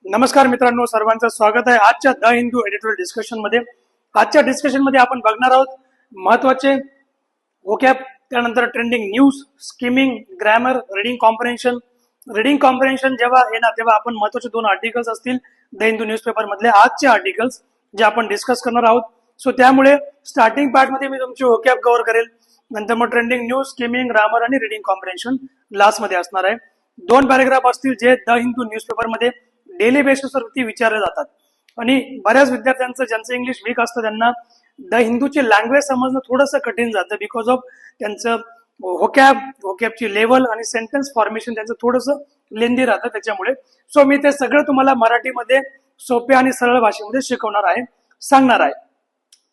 नमस्कार मित्रांनो, सर्वांचं स्वागत आहे आजच्या द हिंदू एडिटोरियल डिस्कशन मध्ये. आजच्या डिस्कशन मध्ये आपण बघणार आहोत महत्वाचे वोकॅब, त्यानंतर trending news, skimming, grammar, reading comprehension. Reading comprehension जेव्हा येणार तेव्हा आपण महत्वाचे 2 आर्टिकल्स असतील द हिंदू न्यूजपेपर मधले आजचे आर्टिकल्स जे आपण डिस्कस करणार आहोत. सो त्यामुळे स्टार्टिंग पार्ट मध्ये मी तुमची वोकॅब कव्हर करेल, नंतर मग ट्रेंडिंग न्यूज, स्किमिंग, ग्रामर आणि रीडिंग कॉम्प्रिहेन्शन लास्ट मध्ये असणार आहे. 2 पॅराग्राफ असतील जे द हिंदू न्यूजपेपर मध्ये डेली बेसिसवरती विचारले जातात. आणि बऱ्याच विद्यार्थ्यांचं ज्यांचं इंग्लिश वीक असतं त्यांना द हिंदूची लँग्वेज समजणं थोडंसं कठीण जातं बिकॉज ऑफ त्यांचं वोकॅबची लेवल आणि सेंटेन्स फॉर्मेशन त्यांचं थोडंसं लेंदी राहतं त्याच्यामुळे. सो मी ते सगळं तुम्हाला मराठीमध्ये सोप्या आणि सरळ भाषेमध्ये शिकवणार आहे, सांगणार आहे.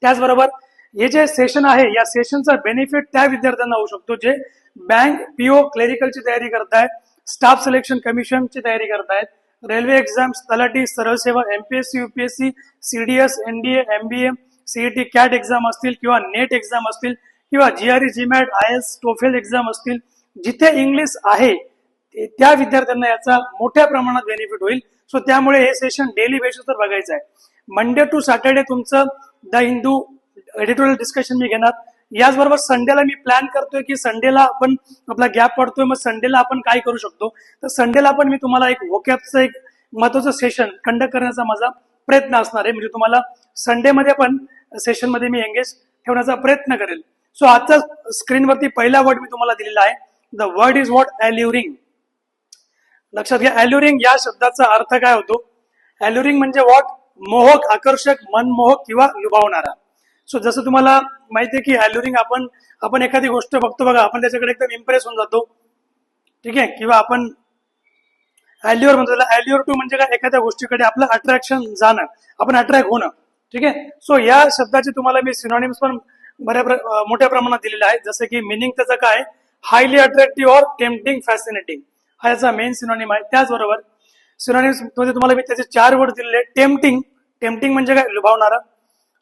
त्याचबरोबर हे जे सेशन आहे या सेशनचा बेनिफिट त्या विद्यार्थ्यांना होऊ शकतो जे बँक, पीओ, क्लेरिकलची तयारी करतायत, स्टाफ सिलेक्शन कमिशनची तयारी करतायत, रेल्वे एक्झाम्स, तलाठी, सरळ सेवा, MPSC, UPSC, CDS, NDA, MBA, CET, cat exam असतील किंवा नेट एक्झाम असतील किंवा जीआरई, जीमॅट, आयएस, टोफेल एक्झाम असतील, जिथे इंग्लिश आहे त्या विद्यार्थ्यांना याचा मोठ्या प्रमाणात बेनिफिट होईल. सो त्यामुळे हे सेशन डेली बेसिसवर बघायचं आहे. मंडे टू सॅटर्डे तुमचं द हिंदू एडिटोरियल डिस्कशन मी घेणार. याचबरोबर संडेला मी प्लॅन करतोय की संडेला आपण आपला गॅप पडतोय, मग संडेला आपण काय करू शकतो, तर संडेला पण मी तुम्हाला एक वोकॅबचं एक महत्वाचं सेशन कंडक्ट करण्याचा माझा प्रयत्न असणार आहे. म्हणजे तुम्हाला संडेमध्ये पण सेशन मध्ये मी एंगेज ठेवण्याचा प्रयत्न करेल. सो आजचा स्क्रीनवरती पहिला वर्ड मी तुम्हाला दिलेला आहे. The word is what? Alluring. लक्षात घ्या, अल्युरिंग या शब्दाचा अर्थ काय होतो? अल्युरिंग म्हणजे व्हॉट? मोहक, आकर्षक, मनमोहक किंवा लुभावणारा. सो जसं तुम्हाला माहिती आहे की अल्युरिंग आपण एखादी गोष्ट बघतो बघा, आपण त्याच्याकडे एकदम इम्प्रेस होऊन जातो, ठीक आहे, किंवा आपण अल्युअर म्हणतो. अल्युअर टू म्हणजे काय? एखाद्या गोष्टीकडे आपलं अट्रॅक्शन जाणं, आपण अट्रॅक्ट होणं, ठीक आहे. सो या शब्दाचे तुम्हाला मी सिनोनिम्स पण मोठ्या प्रमाणात दिलेले आहेत. जसं की मिनिंग त्याचं काय? Highly attractive or tempting, fascinating हा याचा मेन सिनोनिम आहे. त्याचबरोबर सिनोनिम्स मध्ये तुम्हाला मी त्याचे 4 वर्ड दिलेले. टेम्पटिंग, टेम्पटिंग म्हणजे काय? लुभावणारा.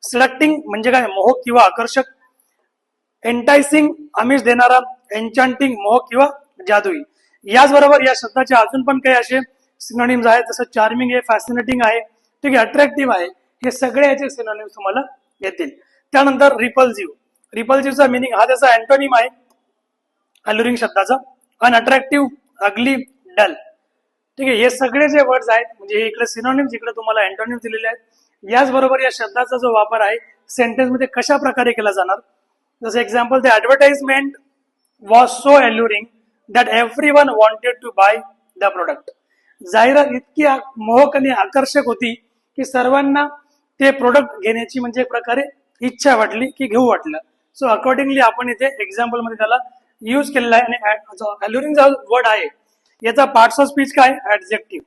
सिलेक्टिंग म्हणजे काय? मोहक किंवा आकर्षक. एंटायसिंग, आमिष देणारा. एन्चांटिंग, मोहक किंवा जादुई. याचबरोबर या शब्दाचे अजून पण काही असे सिनोनिम्स आहेत, जसं चार्मिंग आहे, फॅसिनेटिंग आहे, ठीक आहे, अट्रॅक्टिव्ह आहे. हे सगळे याचे सिनोनिम्स तुम्हाला येतील. त्यानंतर रिपल्सिव्ह. रिपल्सिव्हचा मिनिंग हा त्याचा अँटोनिम आहे अल्युरिंग शब्दाचा. अनअट्रॅक्टिव्ह, अगली, डल, ठीक आहे. हे सगळे जे वर्ड्स आहेत म्हणजे इकडे सिनोनिम्स, इकडे तुम्हाला अँटोनिम्स दिलेले आहेत. याचबरोबर या शब्दाचा जो वापर आहे सेंटेन्स मध्ये कशा प्रकारे केला जाणार, जसं example, the advertisement was so alluring that everyone wanted to buy the product. जाहिरात इतकी मोहक आणि आकर्षक होती की सर्वांना ते प्रोडक्ट घेण्याची म्हणजे एक प्रकारे इच्छा वाटली की घेऊ वाटलं. सो अकॉर्डिंगली आपण इथे एक्झाम्पल मध्ये त्याला यूज केलेला आहे. आणि अल्युरिंग जो वर्ड आहे याचा पार्ट्स ऑफ स्पीच काय? ऍडजेक्टिव्ह.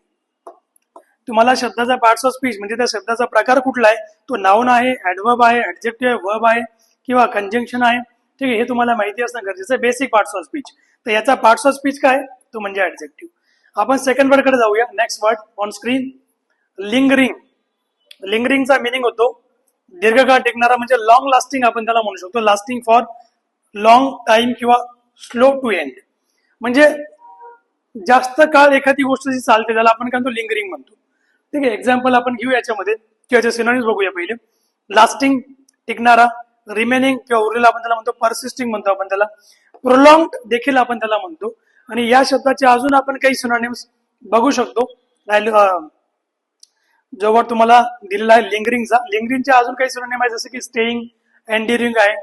तुम्हाला शब्दाचा पार्ट्स ऑफ स्पीच म्हणजे त्या शब्दाचा प्रकार कुठला आहे, तो नाउन आहे, ऍडवर्ब आहे, ऍडजेक्टिव्ह आहे, वर्ब आहे किंवा कंजंक्शन आहे, ठीक आहे. हे तुम्हाला माहिती असणं गरजेचं आहे. Basic parts of speech. तर याचा पार्ट्स ऑफ स्पीच काय? तो म्हणजे ऍडजेक्टिव्ह. आपण सेकंड वर्ड कडे जाऊया. Next word on screen, lingering. लिंगरिंगचा मिनिंग होतो दीर्घकाळ टिकणारा, म्हणजे लॉंग लास्टिंग आपण त्याला म्हणू शकतो. लास्टिंग फॉर लॉंग टाइम किंवा स्लो टू एंड, म्हणजे जास्त काळ एखादी गोष्ट जी चालते त्याला आपण काय म्हणतो? लिंगरिंग म्हणतो, ठीक आहे. एक्झाम्पल आपण घेऊ याच्यामध्ये किंवा सिनोनिम्स बघूया पहिले. लास्टिंग, टिकणारा. रिमेनिंग किंवा उरलेला आपण त्याला म्हणतो परसिस्टिंग म्हणतो आपण त्याला. प्रोलॉंग्ड देखील आपण त्याला म्हणतो. आणि या शब्दाचे अजून आपण काही सिनोनिम्स बघू शकतो. जो वर्ड तुम्हाला दिलेला आहे लिंगरिंगचा, लिंगरिंगचे अजून काही सिनोनिम आहे, जसं की स्टेइंग, एन्ड्युरिंग आहे,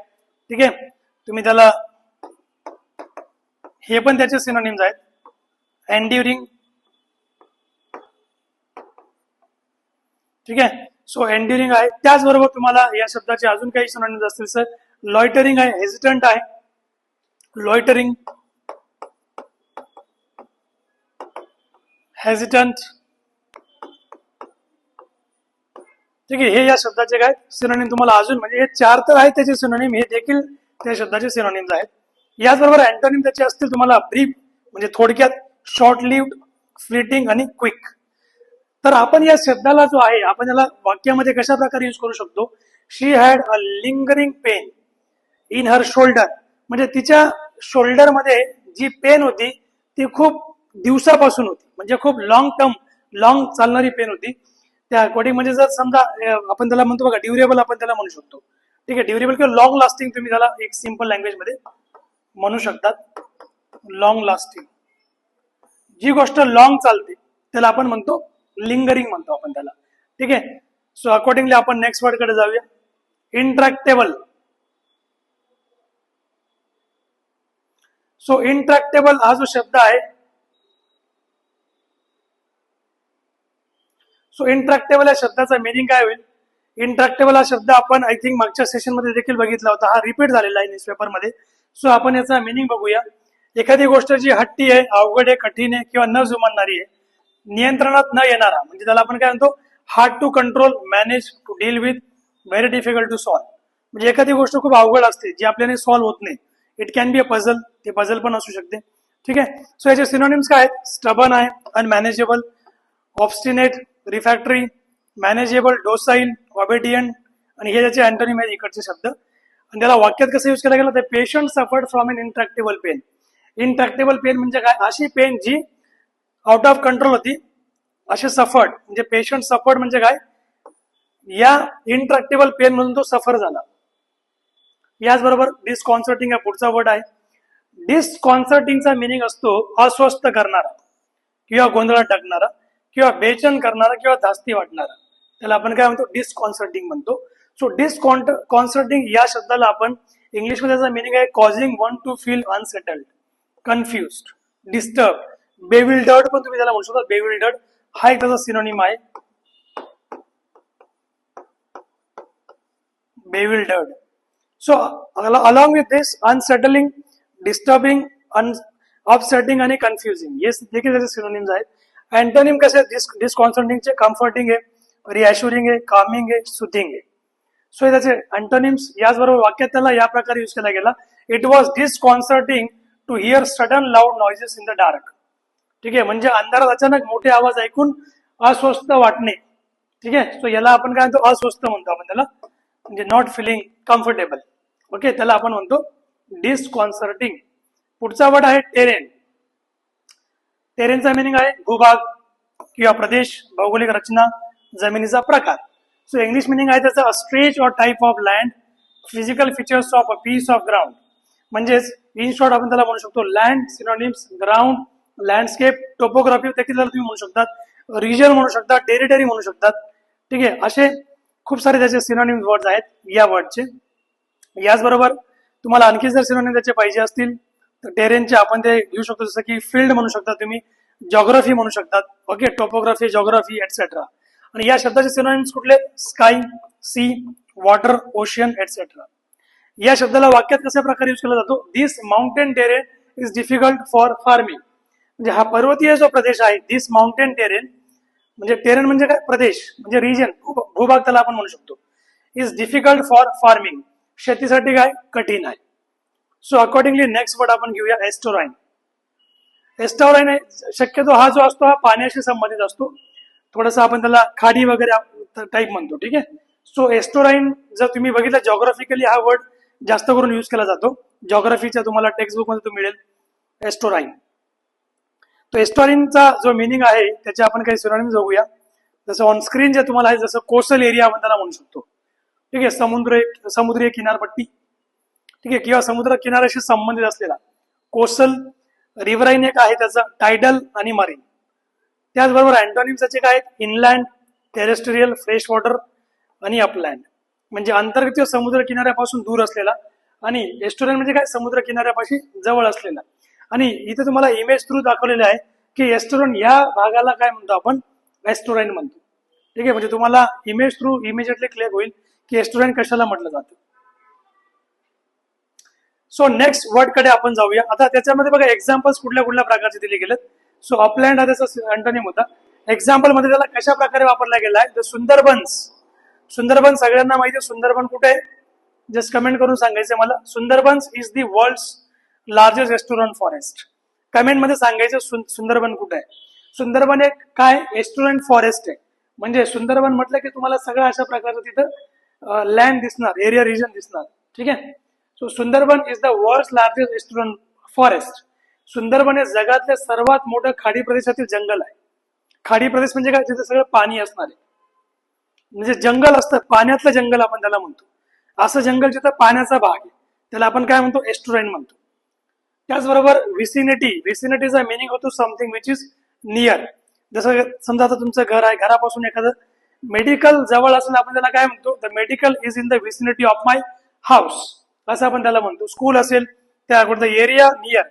ठीक आहे. तुम्ही त्याला हे पण त्याचे सिनोनिम्स आहेत. एन्ड्युरिंग, ठीक आहे. सो एन्ड्युरिंग आहे. त्याचबरोबर तुम्हाला या शब्दाचे अजून काही सिनोनिम्स असतील सर. लॉयटरिंग आहे, हेजिटंट आहे, लॉयटरिंग, हेजिटंट, ठीक आहे. हे या शब्दाचे काय सिनोनिम तुम्हाला अजून, म्हणजे हे 4 तर आहेत त्याचे सिनोनिम, हे देखील त्या शब्दाचे सिनोनिम्स आहेत. याचबरोबर अँटोनिम त्याचे असतील तुम्हाला ब्रीफ म्हणजे थोडक्यात, शॉर्ट लिव्ड, फ्लिटिंग आणि क्विक. तर आपण या शब्दाला जो आहे आपण याला वाक्यामध्ये कशा प्रकारे यूज करू शकतो? She had a lingering pain in her shoulder, म्हणजे तिच्या शोल्डर मध्ये जी पेन होती ती खूप दिवसापासून होती, म्हणजे खूप लॉंग टर्म लॉंग चालणारी पेन होती. त्या अकॉर्डिंग म्हणजे जर समजा आपण त्याला म्हणतो बघा ड्युरेबल, आपण त्याला म्हणू शकतो. ठीक आहे, ड्युरेबल किंवा लॉंग लास्टिंग तुम्ही त्याला एक सिंपल लँग्वेज मध्ये म्हणू शकतात. लॉंग लास्टिंग, जी गोष्ट लॉंग चालते त्याला आपण म्हणतो लिंगरिंग म्हणतो आपण त्याला. ठीक आहे, सो अकॉर्डिंगली आपण नेक्स्ट वर्ड कडे जाऊया. इंट्रॅक्टेबल. सो इंट्रॅक्टेबल हा जो शब्द आहे, सो इंट्रॅक्टेबल या शब्दाचा मिनिंग काय होईल? इंट्रॅक्टेबल हा शब्द आपण आय थिंक मागच्या सेशन मध्ये देखील बघितला होता, हा रिपीट झालेला आहे न्यूजपेपर मध्ये. सो आपण याचा मिनिंग बघूया. एखादी गोष्ट जी हट्टी आहे, अवघड आहे, कठीण आहे किंवा न जुमानणारी आहे, नियंत्रणात न येणारा, म्हणजे त्याला आपण काय म्हणतो hard to control, manage, to deal with, very difficult to solve. म्हणजे एखादी गोष्ट खूप अवघड असते जी आपल्याला सॉल्व्ह होत नाही. It can be a puzzle, ते पझल पण असू शकते. ठीक आहे, सो याचे सिनोनिम्स काय आहेत? स्टबन आहे, अनमॅनेजेबल, ऑब्स्टिनेट, रिफॅक्टरी, मॅनेजेबल, डोसाईल, ऑबेडियंट, आणि हे ज्याचे अँटोनिम आहे इकडचे शब्द. आणि त्याला वाक्यात कसं यूज केला गेला तर patient suffered from an intractable pain. Intractable pain म्हणजे काय? अशी पेन जी आउट ऑफ कंट्रोल होती, असे सफर्ड म्हणजे पेशंट सफर्ड म्हणजे काय? या इंट्रॅक्टेबल पेन मधून तो सफर झाला. याचबरोबर डिस्कॉन्सर्टिंग हा पुढचा वर्ड आहे. डिस्कॉन्सर्टिंगचा मिनिंग असतो अस्वस्थ करणारा किंवा गोंधळात टाकणारा किंवा बेचैन करणारा किंवा धास्ती वाटणारा, त्याला आपण काय म्हणतो? डिस्कॉन्सर्टिंग म्हणतो. सो डिस्कॉन्सर्टिंग या शब्दाला आपण इंग्लिशमध्ये त्याचा मिनिंग आहे causing one to feel unsettled, confused, disturb, bewildered पण तुम्ही त्याला म्हणू शकता. बेविल्डर्ड हा एक त्याचा सिनोनिम आहे. Bewildered. So along with this unsettling, disturbing, upsetting आणि कन्फ्युजिंग हे देखील त्याचे सिनोनिम्स आहेत. अँटोनिम कसे? डिस्कॉन्सर्टिंगचे कम्फर्टिंग आहे, रिअश्युरिंग आहे, कामिंग आहे, सुथिंग आहे. सो त्याचे अँटोनिम्स याचबरोबर वाक्यात त्याला या प्रकारे यूज केला गेला. It was disconcerting to hear sudden loud noises in the dark. ठीक आहे, म्हणजे अंधारात अचानक मोठे आवाज ऐकून अस्वस्थ वाटणे. ठीक आहे, सो याला आपण काय म्हणतो? अस्वस्थ म्हणतो आपण त्याला, म्हणजे नॉट फिलिंग कम्फर्टेबल. ओके, त्याला आपण म्हणतो डिस्कॉन्सर्टिंग. पुढचा वर्ड आहे टेरेन. टेरेनचा मिनिंग आहे भूभाग किंवा प्रदेश, भौगोलिक रचना, जमिनीचा प्रकार. सो इंग्लिश मिनिंग आहे त्याचा stretch or type of land, physical features of a piece of ground. म्हणजेच इन शॉर्ट आपण त्याला म्हणू शकतो land, synonyms ground, landscape, topography देखील तुम्ही म्हणू शकतात, रिजन म्हणू शकतात, टेरिटरी म्हणू शकतात. ठीक आहे, असे खूप सारे त्याचे सिनोनिम्स वर्ड्स आहेत या वर्डचे. याचबरोबर तुम्हाला आणखी जर सिनोनिम त्याचे पाहिजे असतील तर टेरेनचे आपण ते घेऊ शकतो, जसं की फील्ड म्हणू शकता तुम्ही, जॉग्राफी म्हणू शकतात. Okay, topography, geography etcetera. आणि या शब्दाचे सिनोनिम्स कुठले? Sky, sea, water, ocean etcetera. या शब्दाला वाक्यात कशा प्रकारे यूज केला जातो? This mountain terrain is difficult for farming. म्हणजे हा पर्वतीय जो प्रदेश आहे, दिस माउंटेन टेरेन, म्हणजे टेरेन म्हणजे काय? प्रदेश म्हणजे रिजन, भूभाग त्याला आपण म्हणू शकतो. इज डिफिकल्ट फॉर फार्मिंग, शेतीसाठी काय? कठीण आहे. सो अकॉर्डिंगली नेक्स्ट वर्ड आपण घेऊया एस्टोराइन. एस्टोराइन शक्यतो हा जो असतो हा पाण्याशी संबंधित असतो, थोडंसं आपण त्याला खाडी वगैरे टाईप म्हणतो. ठीक आहे, सो एस्टोराइन जर तुम्ही बघितलं जॉग्राफिकली हा वर्ड जास्त करून यूज केला जातो. जॉग्राफीच्या तुम्हाला टेक्स्ट बुक मध्ये तो मिळेल एस्टोराइन. तो एस्टोराइनचा जो मिनिंग आहे त्याचे आपण काही सिनोनिम्स बघूया. जसं ऑन स्क्रीन जे तुम्हाला आहे, जसं कोस्टल एरिया आपण त्याला म्हणू शकतो. ठीक आहे, समुद्रीय किनारपट्टी. ठीक आहे, किंवा समुद्र किनाऱ्याशी संबंधित असलेला कोस्टल. रिव्हराईन एक आहे त्याचा, टायडल आणि मरीन. त्याचबरोबर अँटोनिम्स त्याचे काय आहेत? इनलँड, टेरेस्ट्रियल, फ्रेश वॉटर आणि अपलँड. म्हणजे अंतर्गत समुद्र किनाऱ्यापासून दूर असलेला, आणि एस्टोराइन म्हणजे काय? समुद्र किनाऱ्यापाशी जवळ असलेला. आणि इथे तुम्हाला इमेज थ्रू दाखवलेले आहे की एस्टोराइन या भागाला काय म्हणतो आपण? एस्टोराइन म्हणतो. ठीक आहे, म्हणजे तुम्हाला इमेज थ्रू इमिजिएटली क्लिअर होईल की एस्टोराइन कशाला म्हटलं जातं. सो नेक्स्ट वर्ड कडे आपण जाऊया. आता त्याच्यामध्ये बघा एक्झाम्पल्स कुठल्या कुठल्या प्रकारचे दिले गेलेत. सो अपलँड हा त्याचा अँटोनिम होता. एक्झाम्पल मध्ये त्याला कशा प्रकारे वापरला गेला आहे? सुंदरबन्स. सुंदरबन सगळ्यांना माहिती आहे. सुंदरबन कुठे आहे? जस्ट कमेंट करून सांगायचं मला. Sundarbans is the world's largest estuarine forest. Comment मध्ये सांगायचं सुंदरबन कुठे आहे. सुंदरबन एक काय? एस्टोरन फॉरेस्ट आहे. म्हणजे सुंदरबन म्हटलं की तुम्हाला सगळं अशा प्रकारचं तिथं लँड दिसणार, एरिया रिजन दिसणार. ठीक आहे, so Sundarban is the world's largest estuarine forest. Sundarban हे जगातले सर्वात मोठं खाडी प्रदेशातील जंगल आहे. खाडी प्रदेश म्हणजे काय, जिथे सगळं पाणी असणार आहे, म्हणजे जंगल असतं, पाण्यातलं जंगल आपण त्याला म्हणतो. असं जंगल जिथं पाण्याचा भाग आहे त्याला आपण काय म्हणतो, एस्टुराईन म्हणतो. त्याचबरोबर व्हिसिनिटीचा मिनिंग होतो समथिंग विच इज नियर. जसं समजा आता तुमचं घर आहे, घरापासून एखादं मेडिकल जवळ असेल, आपण त्याला काय म्हणतो, the medical is in the vicinity of my house, असं आपण त्याला म्हणतो. स्कूल असेल त्या द एरिया नियर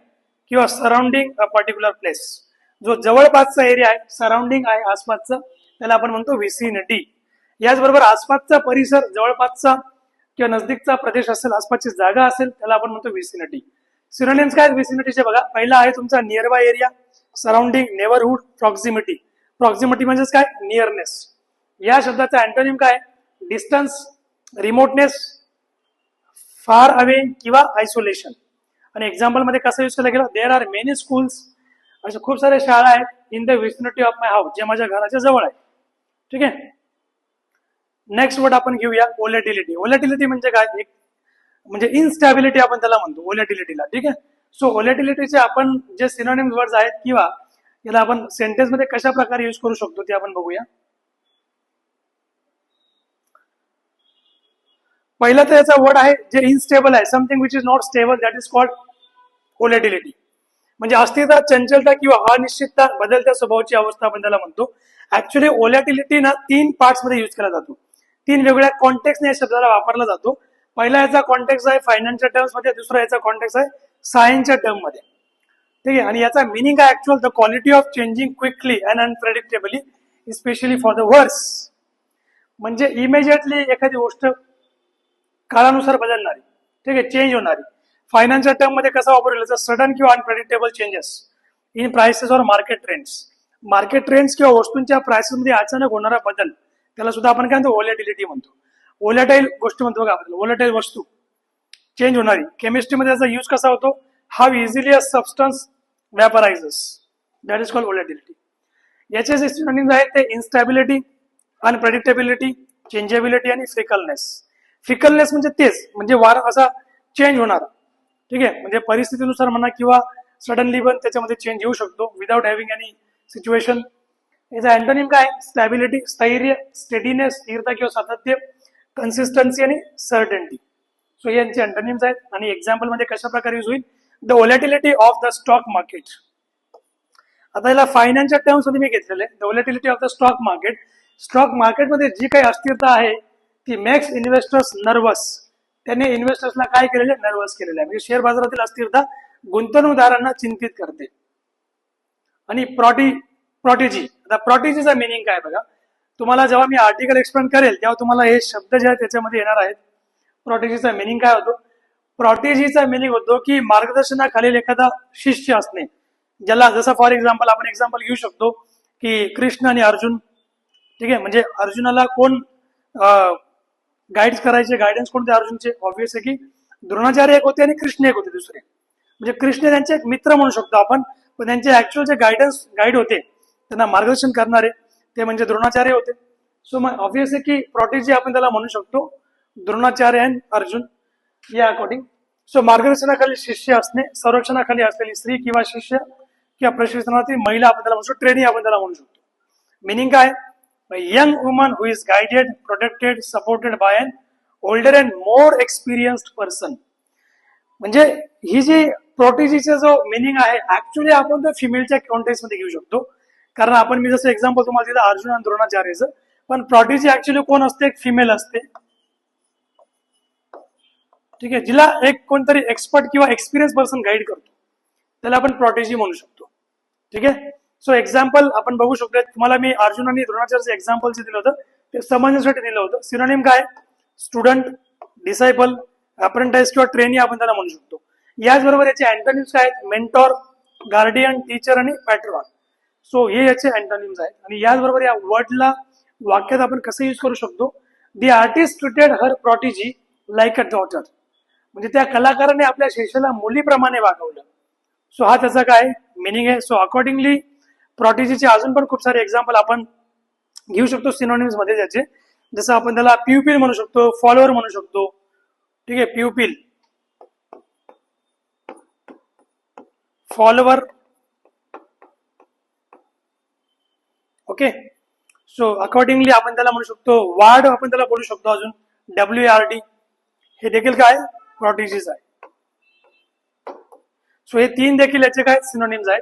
किंवा सराउंडिंग अ पर्टिक्युलर प्लेस, जो जवळपासचा एरिया आहे, सराउंडिंग आहे आसपासचा, त्याला आपण म्हणतो व्हिसिनिटी. याचबरोबर आसपासचा परिसर, जवळपासचा किंवा नजदीकचा प्रदेश असेल, आसपासची जागा असेल, त्याला आपण म्हणतो व्हिसिनिटी. सिनोनिम्स काय व्हिसिनिटीचे बघा, पहिला आहे तुमचा nearby area, surrounding, neighbourhood, proximity. Proximity म्हणजेच काय, नियरनेस. या शब्दाचा अँटोनिम काय, डिस्टन्स, रिमोटनेस, फार अवे किंवा आयसोलेशन. आणि एक्झाम्पल मध्ये कसं यूज केलं गेलं, देर आर मेनी स्कूल्स, अशा खूप साऱ्या शाळा आहेत in the vicinity of my house, जे माझ्या घराच्या जवळ आहे. ठीक आहे. नेक्स्ट वर्ड आपण घेऊया व्होलॅटिलिटी. व्होलॅटिलिटी म्हणजे काय, एक म्हणजे इनस्टॅबिलिटी आपण त्याला म्हणतो व्होलॅटिलिटीला. ठीक आहे. सो व्होलॅटिलिटीचे आपण जे सिनोनिम्स वर्ड्स आहेत किंवा याला आपण सेंटेन्स मध्ये कशा प्रकारे यूज करू शकतो ते आपण बघूया. पहिला तर याचा वर्ड आहे जे इनस्टेबल आहे, something which is not stable, that is called volatility. म्हणजे अस्थिरता, चंचलता किंवा अनिश्चितता, बदलत्या स्वभावाची अवस्था आपण त्याला म्हणतो. ऍक्च्युली व्होलॅटिलिटी ना 3 पार्ट्स मध्ये यूज केला जातो, 3 वेगवेगळ्या कॉन्टेक्स्ट या शब्दाला वापरला जातो. पहिला याचा कॉन्टेक्स्ट आहे फायनान्शियल टर्म्स मध्ये, दुसरा याचा कॉन्टेक्स्ट आहे सायन्सच्या टर्म मध्ये. ठीक आहे. आणि याचा मिनिंग आहे actual the quality of changing quickly and unpredictably, especially for the worse. म्हणजे इमिजिएटली एखादी गोष्ट काळानुसार बदलणारी, ठीक आहे, चेंज होणारी. फायनान्शियल टर्म मध्ये कसा वापरला, सडन किंवा अनप्रेडिक्टेबल चेंजेस इन प्राइसेस और मार्केट ट्रेंड्स. मार्केट ट्रेंड्स किंवा वस्तूंच्या प्राइसेस मध्ये अचानक होणारा बदल, त्याला सुद्धा आपण काय म्हणतो, व्होलॅटिलिटी म्हणतो. व्होलॅटाईल गोष्टी म्हणतो का, व्होलॅटाईल वस्तू, चेंज होणारी. केमिस्ट्रीमध्ये त्याचा यूज कसा होतो, how easily a substance vaporises, that is called volatility. याचे जे सिनोनिम्स आहेत ते इन्स्टॅबिलिटी, अनप्रेडिक्टेबिलिटी, चेंजेबिलिटी आणि फिकलनेस. फिकलनेस म्हणजे तेच, म्हणजे वार असा चेंज होणार. ठीक आहे. म्हणजे परिस्थितीनुसार म्हणा किंवा सडनली पण त्याच्यामध्ये चेंज येऊ शकतो विदाउट हॅव्हिंग एनी सिच्युएशन. याचा अँटोनिम काय, स्टॅबिलिटी, स्थैर्य, स्टेडीनेस, स्थिरता किंवा सातत्य, कन्सिस्टन्सी आणि सर्टन्टी. सो यांचे अँटोनिम्स आहेत. आणि एक्झाम्पल मध्ये कशा प्रकारे यूज होईल, the volatility of the stock market. आता याला फायनान्शियल टर्म्स मध्ये मी घेतलेले, the volatility of the stock market. Stock मार्केटमध्ये जी काही अस्थिरता आहे ती मेक्स इन्व्हेस्टर्स नर्वस. त्याने इन्व्हेस्टर्सला काय केलेले, नर्वस केलेले आहे. म्हणजे शेअर बाजारातील अस्थिरता गुंतवणूकदारांना चिंतित करते. आणि प्रॉटेजी. आता प्रॉटेजीचा मिनिंग काय बघा, तुम्हाला जेव्हा मी आर्टिकल एक्सप्लेन करेल तेव्हा तुम्हाला हे शब्द जे आहेत त्याच्यामध्ये येणार आहेत. प्रॉटेजीचा मिनिंग काय होतो, प्रॉटेजीचा मिनिंग होतो की मार्गदर्शनाखालील एखादा शिष्य असणे, ज्याला जसं फॉर एक्झाम्पल आपण एक्झाम्पल घेऊ शकतो की कृष्ण आणि अर्जुन. ठीक आहे. म्हणजे अर्जुनाला कोण गाईड करायचे, गायडन्स कोणते अर्जुनचे, ऑब्विस आहे की द्रोणाचार्य एक होते आणि कृष्ण एक होते दुसरे. म्हणजे कृष्ण त्यांचे एक मित्र म्हणू शकतो आपण, पण त्यांचे ऍक्च्युअल जे गाईड होते, त्यांना मार्गदर्शन करणारे, ते म्हणजे द्रोणाचार्य होते. सो मग ऑब्विस आहे की प्रॉटेजी आपण त्याला म्हणू शकतो द्रोणाचार्य अँड अर्जुन या अकॉर्डिंग. सो मार्गदर्शनाखाली शिष्य असणे, संरक्षणाखाली असलेली स्त्री किंवा शिष्य किंवा प्रशिक्षणार्थी महिला आपण त्याला म्हणू शकतो, ट्रेनिंग आपण त्याला म्हणू शकतो. मिनिंग काय, young woman who is guided, protected, supported by an older and more experienced person. म्हणजे ही जी प्रोटेजीचा जो मिनिंग आहे ऍक्च्युअली आपण तो फिमेलच्या कॉन्टेक्स्ट मध्ये घेऊ शकतो. कारण आपण मी जसं एक्झाम्पल तुम्हाला दिलं अर्जुन आणि द्रोणाचार्यचं, पण प्रोटेजी ऍक्च्युअली कोण असते, एक फिमेल असते. ठीक आहे. जिला एक कोणतरी एक्सपर्ट किंवा एक्सपिरियन्स पर्सन गाईड करतो, त्याला आपण प्रोटेजी म्हणू शकतो. ठीक आहे. सो एक्झाम्पल आपण बघू शकतो. तुम्हाला मी अर्जुन आणि द्रोणाचार्यचं एक्झाम्पल जे दिलं होतं ते समजण्यासाठी दिलं होतं. सिनोनिम काय, स्टुडंट, डिसायपल, अप्रेंटाइज किंवा ट्रेनी आपण त्याला म्हणू शकतो. याचबरोबर याचे अँटोनिम्स काय आहेत, मेंटॉर, गार्डियन, टीचर आणि पॅट्रॉन. सो हे याचे अँटोनिम्स आहेत. आणि याचबरोबर या वर्डला वाक्यात आपण कसं यूज करू शकतो, the artist treated her protégé like a daughter. म्हणजे त्या कलाकाराने आपल्या शिष्याला मुलीप्रमाणे वागवलं. सो हा त्याचा काय मिनिंग आहे. सो अकॉर्डिंगली प्रोटेजीचे अजून पण खूप सारे एक्झाम्पल आपण घेऊ शकतो सिनोनिम्स मध्ये त्याचे. जसं आपण त्याला प्युपिल म्हणू शकतो, फॉलोअर म्हणू शकतो. ठीक आहे. Pupil, follower, okay. So accordingly आपण त्याला म्हणू शकतो वाढ, आपण त्याला बोलू शकतो अजून WARD. हे देखील काय प्रोटेजेस आहे. सो हे तीन देखील याचे काय सिनोनिम्स आहेत.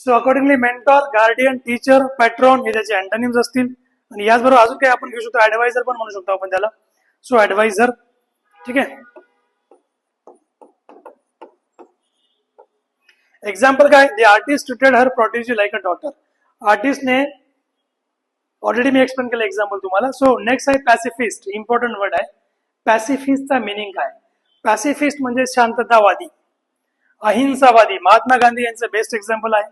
So accordingly mentor, guardian, teacher, patron हे त्याचे अँटोनिम्स असतील. आणि याचबरोबर अजून काही आपण घेऊ शकतो, ऍडवायझर पण म्हणू शकतो आपण त्याला. सो ऍडवायझर, ठीक आहे. एक्झाम्पल काय, the artist treated her protégé like a daughter. आर्टिस्टने ऑलरेडी मी एक्सप्लेन केलं एक्झाम्पल तुम्हाला. सो नेक्स्ट आहे पॅसिफिस्ट. इम्पॉर्टंट वर्ड आहे. पॅसिफिस्टचा मिनिंग काय. पॅसिफिस्ट म्हणजे शांततावादी, अहिंसावादी. महात्मा गांधी यांचं बेस्ट एक्झाम्पल आहे.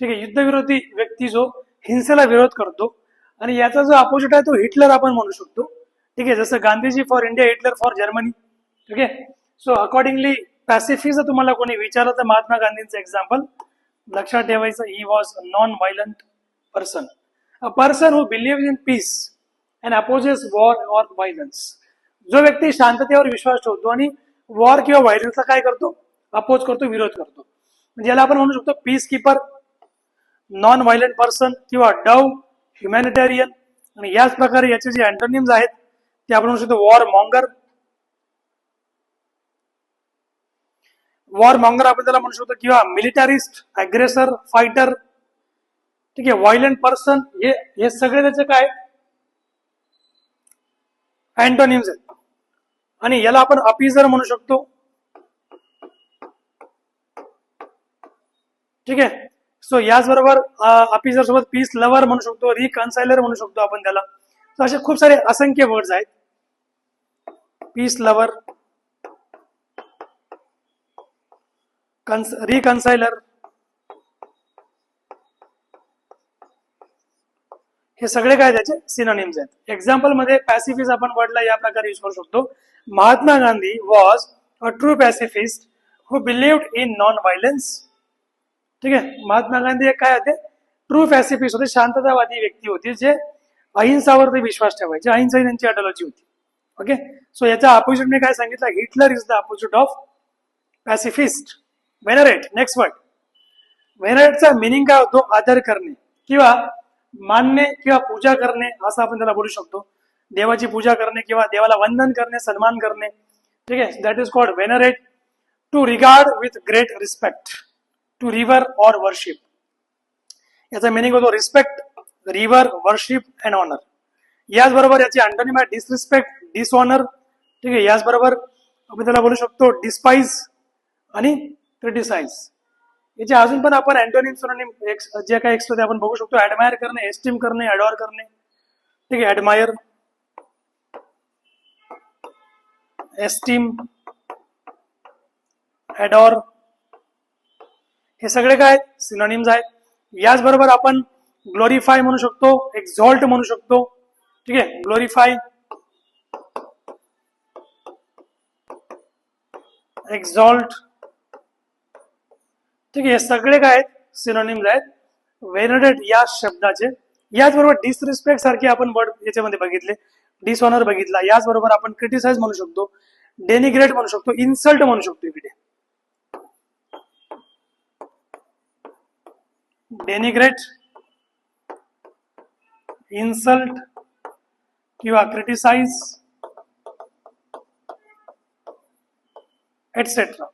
ठीक आहे. युद्धविरोधी व्यक्ती जो हिंसेला विरोध करतो. आणि याचा जो अपोजिट आहे तो हिटलर आपण म्हणू शकतो. ठीक आहे. जसं Gandhiji for India, Hitler for Germany. ठीक आहे. सो अकॉर्डिंगली पॅसिफिस्ट तुम्हाला कोणी विचारलं तर महात्मा गांधींचं एक्झाम्पल लक्षात ठेवायचं. He was non violent person, a person who believe in peace and opposes war or violence. जो व्यक्ती शांततेवर विश्वास ठेवतो आणि वॉर किंवा व्हायलन्सला काय करतो, अपोज करतो, विरोध करतो. म्हणजे याला आपण म्हणू शकतो piece keeper, non violent person किंवा डव, ह्युमॅनिटेरियन. आणि याच प्रकारे याचे जे अँटोनिम्स आहेत ते आपण म्हणू शकतो वॉर मॉंगर. वॉर मॉंगर आपण त्याला म्हणू शकतो, किंवा मिलिटरिस्ट, अग्रेसर, फायटर. ठीक आहे. व्हायलंट पर्सन, हे सगळे त्याचे काय अँटोनिम्स आहेत. आणि याला आपण अपीजर म्हणू शकतो. ठीक आहे. सो याचबरोबर अपीजर सोबत पीस लवर म्हणू शकतो, रिकन्सायलर म्हणू शकतो आपण त्याला. तर असे खूप सारे असंख्य वर्ड्स आहेत. पीस लवर, रिकन्सायलर, हे सगळे काय त्याचे सिनोनिम्स आहेत. एक्झाम्पल मध्ये पॅसिफिस्ट आपण वर्डला या प्रकारे यूज करू शकतो. Mahatma Gandhi was a true pacifist who believed in non violence. ठीक आहे. महात्मा गांधी काय होते, ट्रू पॅसिफिस्ट होते, शांततावादी व्यक्ती होती, जे अहिंसावर ते विश्वास ठेवायचे. अहिंसा ही त्यांची आयडियोलॉजी होती. ओके. सो याचा अपोजिट मी काय सांगितलं, Hitler is the opposite of pacifist. Venerate, next word. वेनरेटचा मिनिंग काय होतो, आदर करणे किंवा मानणे किंवा पूजा करणे, असं आपण त्याला बोलू शकतो. देवाची पूजा करणे किंवा देवाला वंदन करणे, सन्मान करणे. ठीक आहे. That is called venerate. To regard with great respect, to revere or worship. याचा मिनिंग होतो respect, revere, worship and honour. याचबरोबर याची अँटोनिम आहे डिसरिस्पेक्ट, डिसऑनर. ठीक आहे. याचबरोबर आपण त्याला बोलू शकतो डिस्पाइज आणि क्रिटिसाइज. याचे अजून पण आपण अँटोनिम, सिनोनिम जे काही एक्स्ट्रा ते आपण बघू शकतो. ऍडमायर करणे, एस्टीम करणे, अडॉर करणे. ठीक आहे. ऍडमायर, एस्टीम, अडॉर, हे सगळे काय सिनोनिम्स आहेत. याचबरोबर आपण ग्लोरीफाय म्हणू शकतो, एक्झॉल्ट म्हणू शकतो. ठीक आहे. ग्लोरीफाय, एक्झॉल्ट. ठीक आहे. हे सगळे काय सिनोनिम्स आहेत वेनरेट या शब्दाचे. याचबरोबर डिसरिस्पेक्ट सारखे आपण वर्ड याच्यामध्ये बघितले, डिसऑनर बघितला. याचबरोबर आपण क्रिटिसाइज म्हणू शकतो, डेनिग्रेट म्हणू शकतो, इन्सल्ट म्हणू शकतो. इकडे डेनिग्रेट, इन्सल्ट किंवा क्रिटिसाइज एटसेट्रा.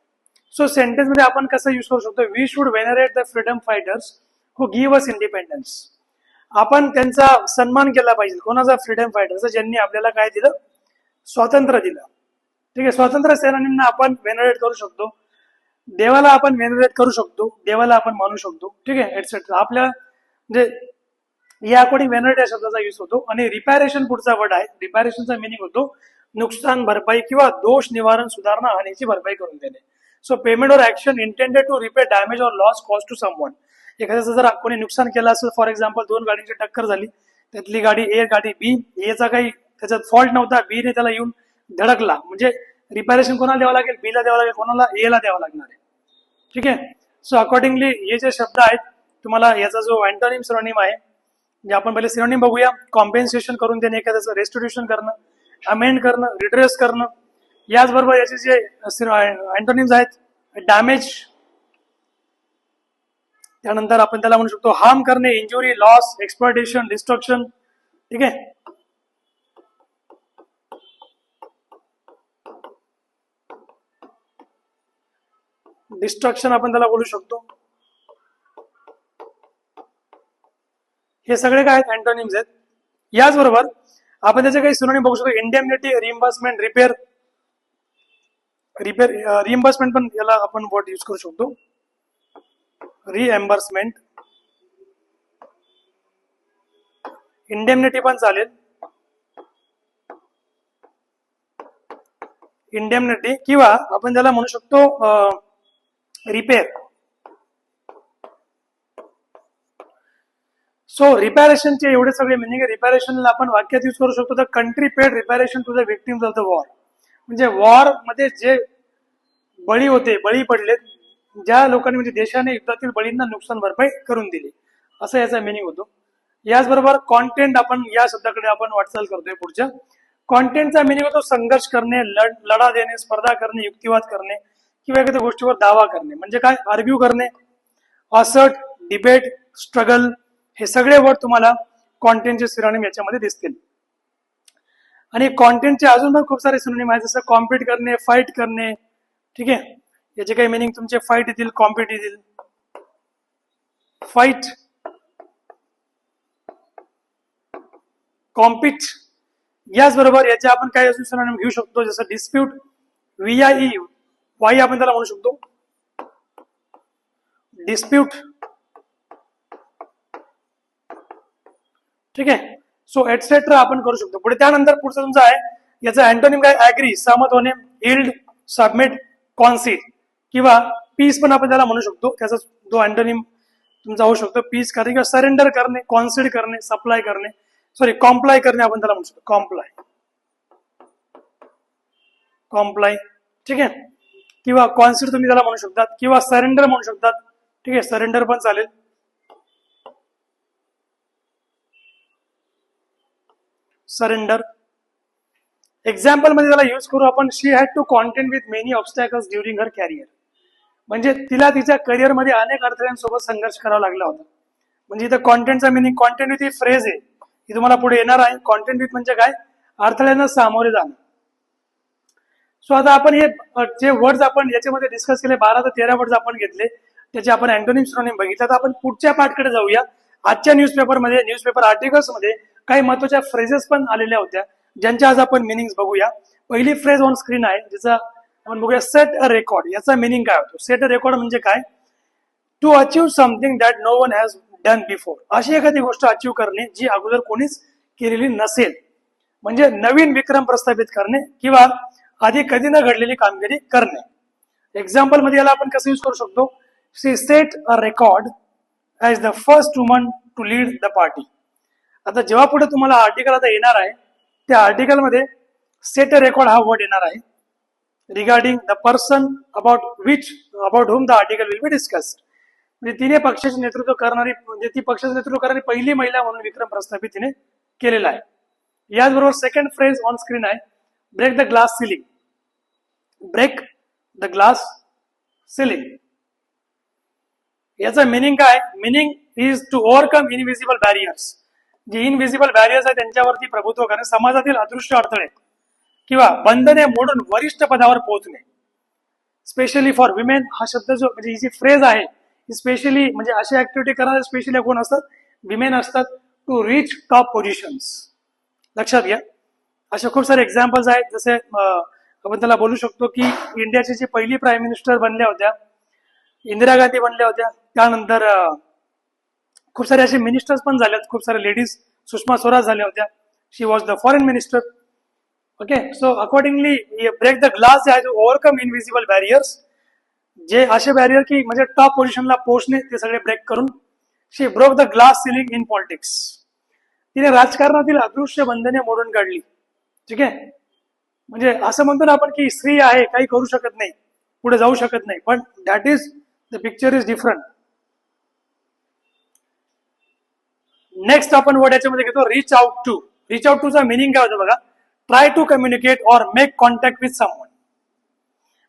सो सेंटेन्स मध्ये आपण कसं यूज करू शकतो, we should venerate the freedom fighters who give us independence. आपण त्यांचा सन्मान केला पाहिजे. कोणाचा, फ्रीडम फायटर्स, ज्यांनी आपल्याला काय दिलं, स्वातंत्र्य दिलं. ठीक आहे. स्वातंत्र्य सेनानींना आपण वेनरेट करू शकतो. देवाला आपण वेनरेट करू शकतो, देवाला आपण मानू शकतो. ठीक आहे. एटसेट्रा. आपल्या म्हणजे या अकॉर्डिंग वेनरेट या शब्दाचा यूज होतो. आणि रिपॅरेशन पुढचा वर्ड आहे. रिपॅरेशनचा मिनिंग होतो नुकसान भरपाई किंवा दोष निवारण, सुधारणा, हानीची भरपाई करून देणे. So payment or action intended to repair damage or loss cause to someone. एखाद्याचं जर कोणी नुकसान केलं असेल, फॉर एक्झाम्पल 2 गाडींची टक्कर झाली, त्यातली गाडी ए, गाडी बी, एचा काही त्याच्यात फॉल्ट नव्हता, बी ने त्याला येऊन धडकला, म्हणजे रिपॅरेशन कोणाला द्यावं लागेल, बी ला द्यावं लागेल, कोणाला, ए ला द्यावं लागणार आहे. ठीक आहे. सो अकॉर्डिंगली हे जे शब्द आहेत, तुम्हाला याचा जो अँटोनिम, सिनोनिम आहे, म्हणजे आपण पहिले सिनोनिम बघूया. कॉम्पेन्सेशन करून देणे, एखाद्याचं रेस्टिट्यूशन करणं, अमेंड करणं, रिड्रेस करणं. याचबरोबर याचे जे अँटोनिम्स आहेत, डॅमेज, त्यानंतर आपण त्याला म्हणू शकतो हार्म करणे, इंजुरी, लॉस, एक्सप्लॉयटेशन, डिस्ट्रक्शन. ठीक आहे. डिस्ट्रक्शन आपण त्याला बोलू शकतो. हे सगळे काय आहेत, अँटोनिम्स आहेत. याचबरोबर आपण त्याचे काही सिनोनिम बघू शकतो. Indemnity, reimbursement, repair. रिइंबर्समेंट पण याला आपण वर्ड यूज करू शकतो. रिएम्बर्समेंट, इंडेमनिटी पण चालेल. इंडेमनिटी किंवा आपण त्याला म्हणू शकतो रिपेअर. सो रिपॅरेशनचे एवढे सगळे मिनिंग आहे. रिपॅरेशनला आपण वाक्यात यूज करू शकतो the country paid reparation to the victims of the war. म्हणजे वॉर मध्ये जे बळी होते, बळी पडले, ज्या लोकांनी म्हणजे देशाने युद्धातील बळींना नुकसान भरपाई करून दिली, असं याचा मिनिंग होतो. याचबरोबर कॉन्टेंट, आपण या शब्दाकडे आपण वाटचाल करतोय. पुढच्या कॉन्टेंटचा मिनिंग होतो संघर्ष करणे, लढा देणे, स्पर्धा करणे, युक्तिवाद करणे किंवा एखाद्या गोष्टीवर दावा करणे. म्हणजे काय, आर्ग्यू करणे, असर्ट, डिबेट, स्ट्रगल, हे सगळे वर्ड तुम्हाला कॉन्टेंटचे सिनोनिम याच्यामध्ये दिसतील. आणि कॉन्टेंटचे अजून पण खूप सारे सिनोनिम आहेत, जसं कॉम्पीट करणे, फाईट करणे. ठीक आहे. याचे काही मिनिंग तुमचे फाईट येतील, कॉम्पीट येतील. Fight, compete. याचबरोबर याचे आपण काही अजून सिनोनिम घेऊ शकतो, जसं डिस्प्यूट, VIE, वाई आपण त्याला म्हणू शकतो. डिस्प्यूट. ठीक आहे. सो एटसेट्रा आपण करू शकतो. पुढे त्यानंतर पुढचं तुमचं आहे, याचा अँटोनिम काय, ऍग्री, सहमत होणे, इल्ड, सबमिट, कॉन्सीड किंवा पीस पण आपण त्याला म्हणू शकतो. त्याचा जो अँटोनिम तुमचा होऊ शकतो पीस करणे किंवा सरेंडर करणे, कॉन्सीड करणे, सप्लाय करणे, सॉरी कॉम्प्लाय करणे आपण त्याला म्हणू शकतो. कॉम्प्लाय, कॉम्प्लाय. ठीक आहे. किंवा कॉन्सीड तुम्ही त्याला म्हणू शकतात किंवा सरेंडर म्हणू शकतात. ठीक आहे, सरेंडर पण चालेल. सरेंडर. एक्झाम्पल मध्ये त्याला यूज करू आपण, she had to content with many obstacles during her career. म्हणजे तिला तिच्या करिअरमध्ये अनेक अडथळ्यांसोबत संघर्ष करावा लागला होता. म्हणजे इथं कॉन्टेंटचा मिनिंग, कॉन्टेंट विथ ही फ्रेज आहे, ही तुम्हाला पुढे येणार आहे. कॉन्टेंट विथ म्हणजे काय, अडथळ्यांना सामोरे जाणं. सो आता आपण हे जे वर्ड्स आपण याच्यामध्ये डिस्कस केले, 12 ते 13 वर्ड्स आपण घेतले, त्याचे आपण अँटोनिम सिनोनिम बघितलं. तर आपण पुढच्या पार्टकडे जाऊया. आजच्या न्यूजपेपरमध्ये, न्यूजपेपर आर्टिकल्समध्ये काही महत्वाच्या फ्रेजेस पण आलेल्या होत्या, ज्यांच्या आज आपण मिनिंग्स बघूया. पहिली फ्रेज ऑन स्क्रीन आहे, ज्याचा आपण बघूया सेट अ रेकॉर्ड. याचा मिनिंग काय होतो? सेट अ रेकॉर्ड म्हणजे काय, to achieve something that no one has done before. अशी एखादी गोष्ट अचीव्ह करणे जी अगोदर कोणीच केलेली नसेल, म्हणजे नवीन विक्रम प्रस्थापित करणे किंवा आधी कधी न घडलेली कामगिरी करणे. एक्झाम्पल मध्ये याला आपण कसं यूज करू शकतो, she set a record as the first woman to lead the party. आता जेव्हा पुढे तुम्हाला आर्टिकल आता येणार आहे, त्या आर्टिकलमध्ये सेट अ रेकॉर्ड हा वर्ड येणार आहे regarding the person about whom the article will be discussed. म्हणजे तिने पक्षाचे नेतृत्व करणारी, म्हणजे ती पक्षाचे नेतृत्व करणारी पहिली महिला म्हणून विक्रम प्रस्थापित तिने केलेला आहे. याचबरोबर सेकंड फ्रेज ऑन स्क्रीन आहे, break the glass ceiling. Break the glass ceiling. याचा मिनिंग काय, meaning is to overcome invisible barriers. जे इनविजिबल बॅरियर्स आहेत त्यांच्यावरती प्रभुत्व करणे, समाजातील अदृश्य अडथळे किंवा बंधने मोडून वरिष्ठ पदावर पोहोचणे. स्पेशली फॉर विमेन हा शब्द जो, म्हणजे ही जी फ्रेज आहे, ही स्पेशली म्हणजे अशी ऍक्टिव्हिटी करणारे स्पेशली कोण असतात, विमेन असतात, टू रीच टॉप पोझिशन्स. लक्षात घ्या. असे खूप सारे एक्झाम्पल्स आहेत. जसे आपण त्याला बोलू शकतो की इंडियाची जी पहिली प्राईम मिनिस्टर बनल्या होत्या, इंदिरा गांधी बनल्या होत्या. त्यानंतर खूप सारे असे मिनिस्टर्स पण झालेत, खूप सारे लेडीज, सुषमा स्वराज झाल्या होत्या, she was the foreign minister. Okay. So accordingly break the glass आहे, ओव्हरकम इनविजिबल बॅरियर्स, जे असे बॅरियर की म्हणजे टॉप पोझिशनला पोहोचणे, ते सगळे ब्रेक करून she broke the glass ceiling in politics. तिने राजकारणातील अदृश्य बंधने मोडून काढली. ठीक आहे. म्हणजे असं म्हणतो ना आपण की स्त्री आहे, काही करू शकत नाही, पुढे जाऊ शकत नाही, पण that is the picture is different. Next आपण वर्ड याच्यामध्ये घेतो reach out to. Reach out टूचा मिनिंग काय होतं बघा, try to communicate or make contact with someone.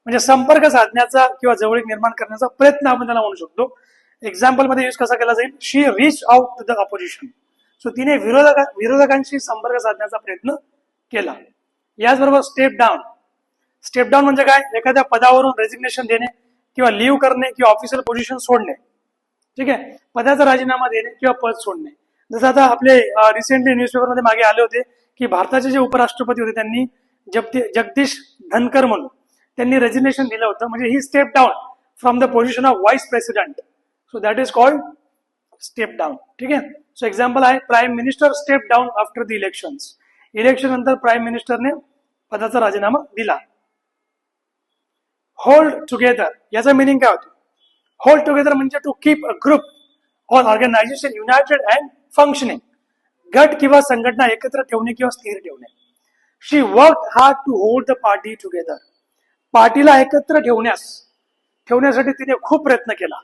म्हणजे संपर्क साधण्याचा किंवा जवळीक निर्माण करण्याचा प्रयत्न आपण त्याला म्हणू शकतो. एक्झाम्पल मध्ये यूज कसा केला जाईल, she reach out to the opposition. So तिने विरोधकांशी संपर्क साधण्याचा प्रयत्न केला. याचबरोबर स्टेप डाऊन. स्टेप डाऊन म्हणजे काय, एखाद्या पदावरून रेजिग्नेशन देणे किंवा लिव्ह करणे किंवा ऑफिशियल पोझिशन सोडणे. ठीक आहे, पदाचा राजीनामा देणे किंवा पद सोडणे. जसं आता आपले रिसेंटली न्यूजपेपरमध्ये मागे आले होते की भारताचे जे उपराष्ट्रपती होते त्यांनी जगदीश धनकर म्हणून त्यांनी रेजिग्नेशन दिलं होतं, म्हणजे he step down from the position of vice president. So that is called step down. ठीक आहे, सो एक्झाम्पल आहे prime minister step down after the elections. Election नंतर प्राईम मिनिस्टरने पदाचा राजीनामा दिला. होल्ड टुगेदर याचा मिनिंग काय होतो, होल्ड टुगेदर म्हणजे to keep a group or organisation united and functioning. गट किंवा संघटना एकत्र ठेवणे किंवा स्थिर ठेवणे. She work hard to hold the party together. पार्टीला एकत्र ठेवण्यासाठी तिने खूप प्रयत्न केला.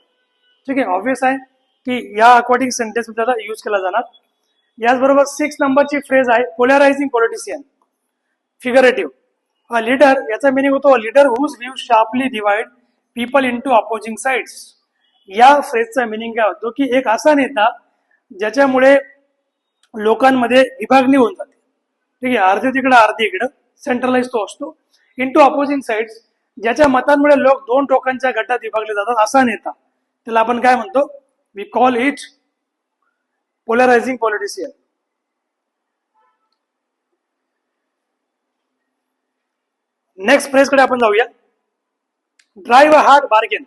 ठीक आहे, ऑब्विस आहे की या अकॉर्डिंग सेंटेन्स त्याला यूज केला जाणार. याचबरोबर 6 नंबरची फ्रेज आहे polarising politician. Figurative. A leader याचा मिनिंग होतो leader whose view sharply divide people into opposing sides. या फ्रेजचा मिनिंग काय होतो की एक असा नेता ज्याच्यामुळे लोकांमध्ये विभागणी होऊन जाते. ठीक आहे, अर्धे तिकडे अर्धे इकडं, सेंट्रलाइज तो असतो. इंटू अपोजिंग साइड्स, ज्याच्या मतांमुळे लोक 2 टोकांच्या गटात विभागले जातात असा नेता, त्याला आपण काय म्हणतो, we call it polarising politician. Next phrase कडे आपण जाऊया. Drive a hard bargain.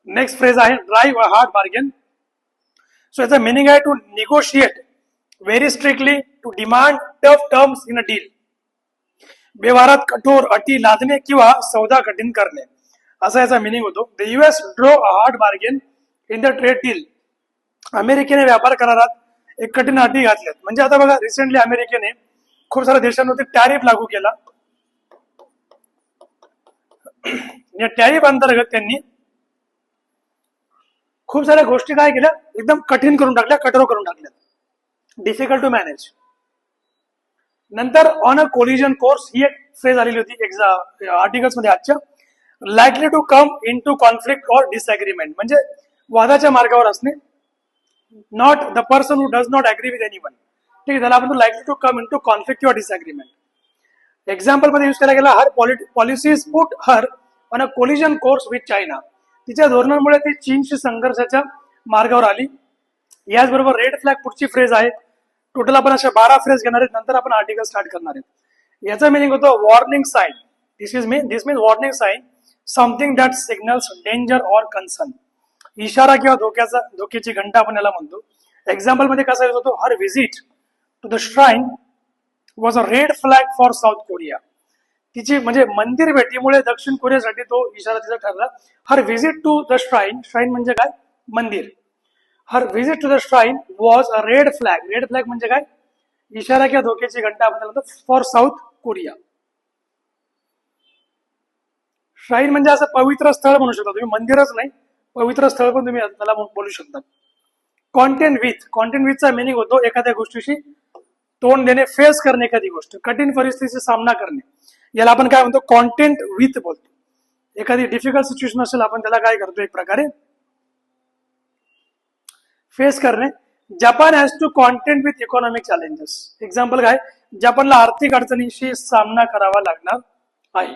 Next phrase आहे drive a hard bargain. So याचा मिनिंग आहे to negotiate very strictly, to demand tough terms in a deal. व्यवहारात कठोर अटी लादणे किंवा सौदा कठीण करणे असा याचा मिनिंग होतो. द US ड्रो अ hard bargain in the trade deal. अमेरिकेने व्यापार करारात एक कठीण अटी घातल्यात. म्हणजे आता बघा रिसेंटली अमेरिकेने खूप साऱ्या देशांवरती टॅरिफ लागू केला. या टॅरिफ अंतर्गत त्यांनी खूप साऱ्या गोष्टी काय केल्या, एकदम कठीण करून टाकल्या, कठोर करून टाकल्या, डिफिकल्ट टू मॅनेज. नंतर ऑन अ कोलिजन कोर्स ही एक फ्रेज आलेली होती आर्टिकल्स मध्ये आजच्या. Likely to come into conflict or disagreement, म्हणजे वादाच्या मार्गावर असणे. Not the person who does not agree with anyone. ठीक आहे, त्याला आपण likely to come into conflict किंवा डिसएग्रीमेंट. एक्झाम्पल मध्ये यूज केला गेला her policies put her on a collision course with China. तिच्या धोरणांमुळे ती चीनशी संघर्षाच्या मार्गावर आली. याचबरोबर रेड फ्लॅग पुढची फ्रेज आहे. टोटल आपण अशा 12 फ्रेज घेणार आहेत, नंतर आपण आर्टिकल स्टार्ट करणार आहेत. याचा मिनिंग होतो warning sign. This mean warning sign, something that signals danger or concern. इशारा किंवा धोक्याची घंटा आपण याला म्हणतो. एक्झाम्पल मध्ये कसा यूज होतो, her visit to the shrine was a red flag for South Korea. तिची म्हणजे मंदिर भेटीमुळे दक्षिण कोरियासाठी तो इशारा तिचा ठरला. Her visit to the shrine, shrine म्हणजे काय, मंदिर. Her visit to the shrine was a red flag. Red flag म्हणजे काय, इशारा किंवा धोक्याची घंटा आपण म्हणतो फॉर साऊथ कोरिया. श्राईन म्हणजे असं पवित्र स्थळ म्हणू शकता तुम्ही, मंदिरच नाही, पवित्र स्थळ पण तुम्ही त्याला बोलू शकता. कॉन्टेंट विथचा मिनिंग होतो एखाद्या गोष्टीशी तोंड देणे, फेस करणे, एखादी गोष्ट कठीण परिस्थितीचा सामना करणे, याला आपण काय म्हणतो, कॉन्टेंट विथ बोलतो. एखादी डिफिकल्ट सिच्युएशन असेल आपण त्याला काय करतो, एक प्रकारे फेस करणे. Japan has to content with economic challenges. Example काय, जपानला आर्थिक अडचणींशी सामना करावा लागणार आहे.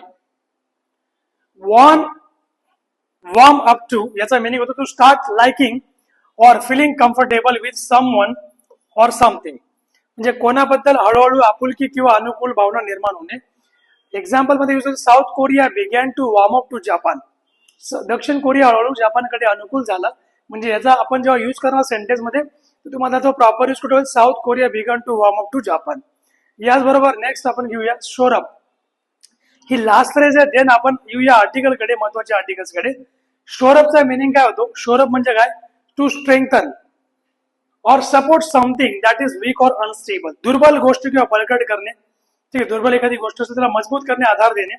वॉर्म अप टू याचा मिनिंग होतो to start liking or feeling comfortable with someone or something. म्हणजे कोणाबद्दल हळूहळू आपुलकी किंवा अनुकूल भावना निर्माण होणे. एक्झाम्पल मध्ये use South Korea began to warm up to Japan. दक्षिण कोरिया हळूहळू जपानकडे अनुकूल झाला. म्हणजे याचा आपण जेव्हा यूज करणार सेंटेन्स मध्ये तुम्हाला तो प्रॉपर यूज कुठे होईल, South Korea began to warm up to Japan. याचबरोबर नेक्स्ट आपण घेऊया शोरअप. ही लास्ट फ्रेज आहे. देन आपण येऊया आर्टिकल कडे, महत्वाच्या आर्टिकल्स कडे. शोरअपचा मिनिंग काय होतो, शोरअप म्हणजे काय, to strengthen or support something that is weak or unstable. दुर्बल गोष्ट किंवा बळकट करणे. ठीक आहे, दुर्बल एखादी गोष्ट असते त्याला मजबूत करणे, आधार देणे.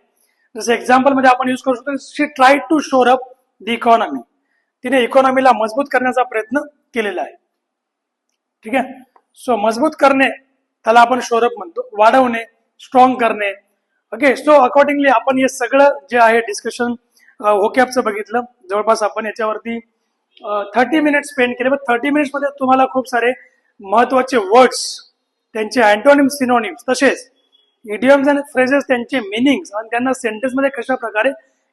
जसं एक्झाम्पल मध्ये आपण युज करू शकतो, she try to shore up the economy. तिने इकॉनॉमीला मजबूत करण्याचा प्रयत्न केलेला आहे. ठीक आहे, सो मजबूत करणे त्याला आपण शोर अप म्हणतो. वाढवणे, स्ट्रॉंग करणे. ओके, सो अकॉर्डिंगली आपण हे सगळं जे आहे डिस्कशन व्होकॅबचं बघितलं. जवळपास आपण याच्यावरती 30 मिनिट स्पेंड केले. पण 30 मिनिट्स मध्ये तुम्हाला खूप सारे महत्वाचे वर्ड्स, त्यांचे अँटोनिम्स, सिनोनिम्स, तसेच इडियम्स आणि फ्रेजेस, त्यांचे मिनिंग्स आणि त्यांना सेंटेन्स मध्ये कशा प्रकारे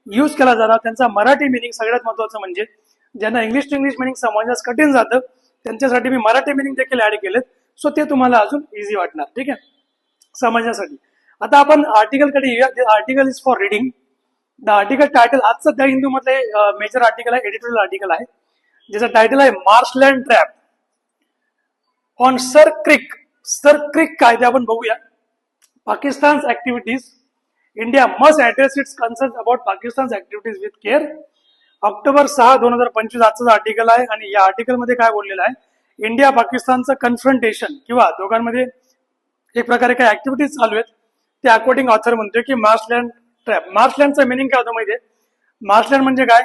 यूज केला जाणार, त्यांचा मराठी मिनिंग. सगळ्यात महत्वाचं म्हणजे ज्यांना इंग्लिश टू इंग्लिश मिनिंग समजण्यास कठीण जातं त्यांच्यासाठी मी मराठी मिनिंग देखील ऍड केलेत. सो ते तुम्हाला अजून इझी वाटणार. ठीक आहे, समजण्यासाठी. आता आपण आर्टिकलकडे येऊया. The article is for reading. The article title आजचं द हिंदू मधले मेजर आर्टिकल आहे, एडिटोरियल आर्टिकल आहे, ज्याचं टायटल आहे marshland trap on Sir Creek. Sir Creek काय ते आपण बघूया. Pakistan activities. India must address its concern about Pakistan activities with care. October 6, 2025 आजचं आर्टिकल आहे. आणि या आर्टिकलमध्ये काय बोललेलं आहे, इंडिया पाकिस्तानचं कन्फ्रंटेशन किंवा दोघांमध्ये एक प्रकारे काय ऍक्टिव्हिटीज चालू आहेत ते अकॉर्डिंग ऑथर म्हणतोय की मार्शलँड ट्रॅप. मार्शलँडचं मिनिंग काय होतं माहितीये? मार्शलँड म्हणजे काय?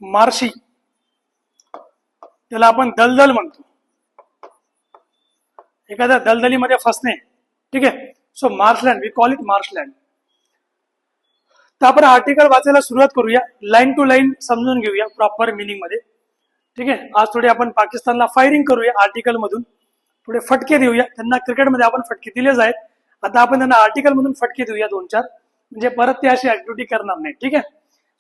मार्शी, त्याला आपण दलदल म्हणतो, एखाद्या दलदलीमध्ये फसणे. ठीक आहे, सो मार्शलँड, वी कॉल इट मार्शलँड. तर आपण आर्टिकल वाचायला सुरुवात करूया. लाईन टू लाईन समजून घेऊया प्रॉपर मिनिंग मध्ये. ठीक आहे, आज थोडी आपण पाकिस्तानला फायरिंग करूया आर्टिकल मधून, थोडे फटके देऊया त्यांना. क्रिकेटमध्ये आपण फटके दिलेच आहेत, आता आपण त्यांना आर्टिकल मधून फटके देऊया 2-4, म्हणजे परत ते अशी ऍक्टिव्हिटी करणार नाही. ठीक आहे,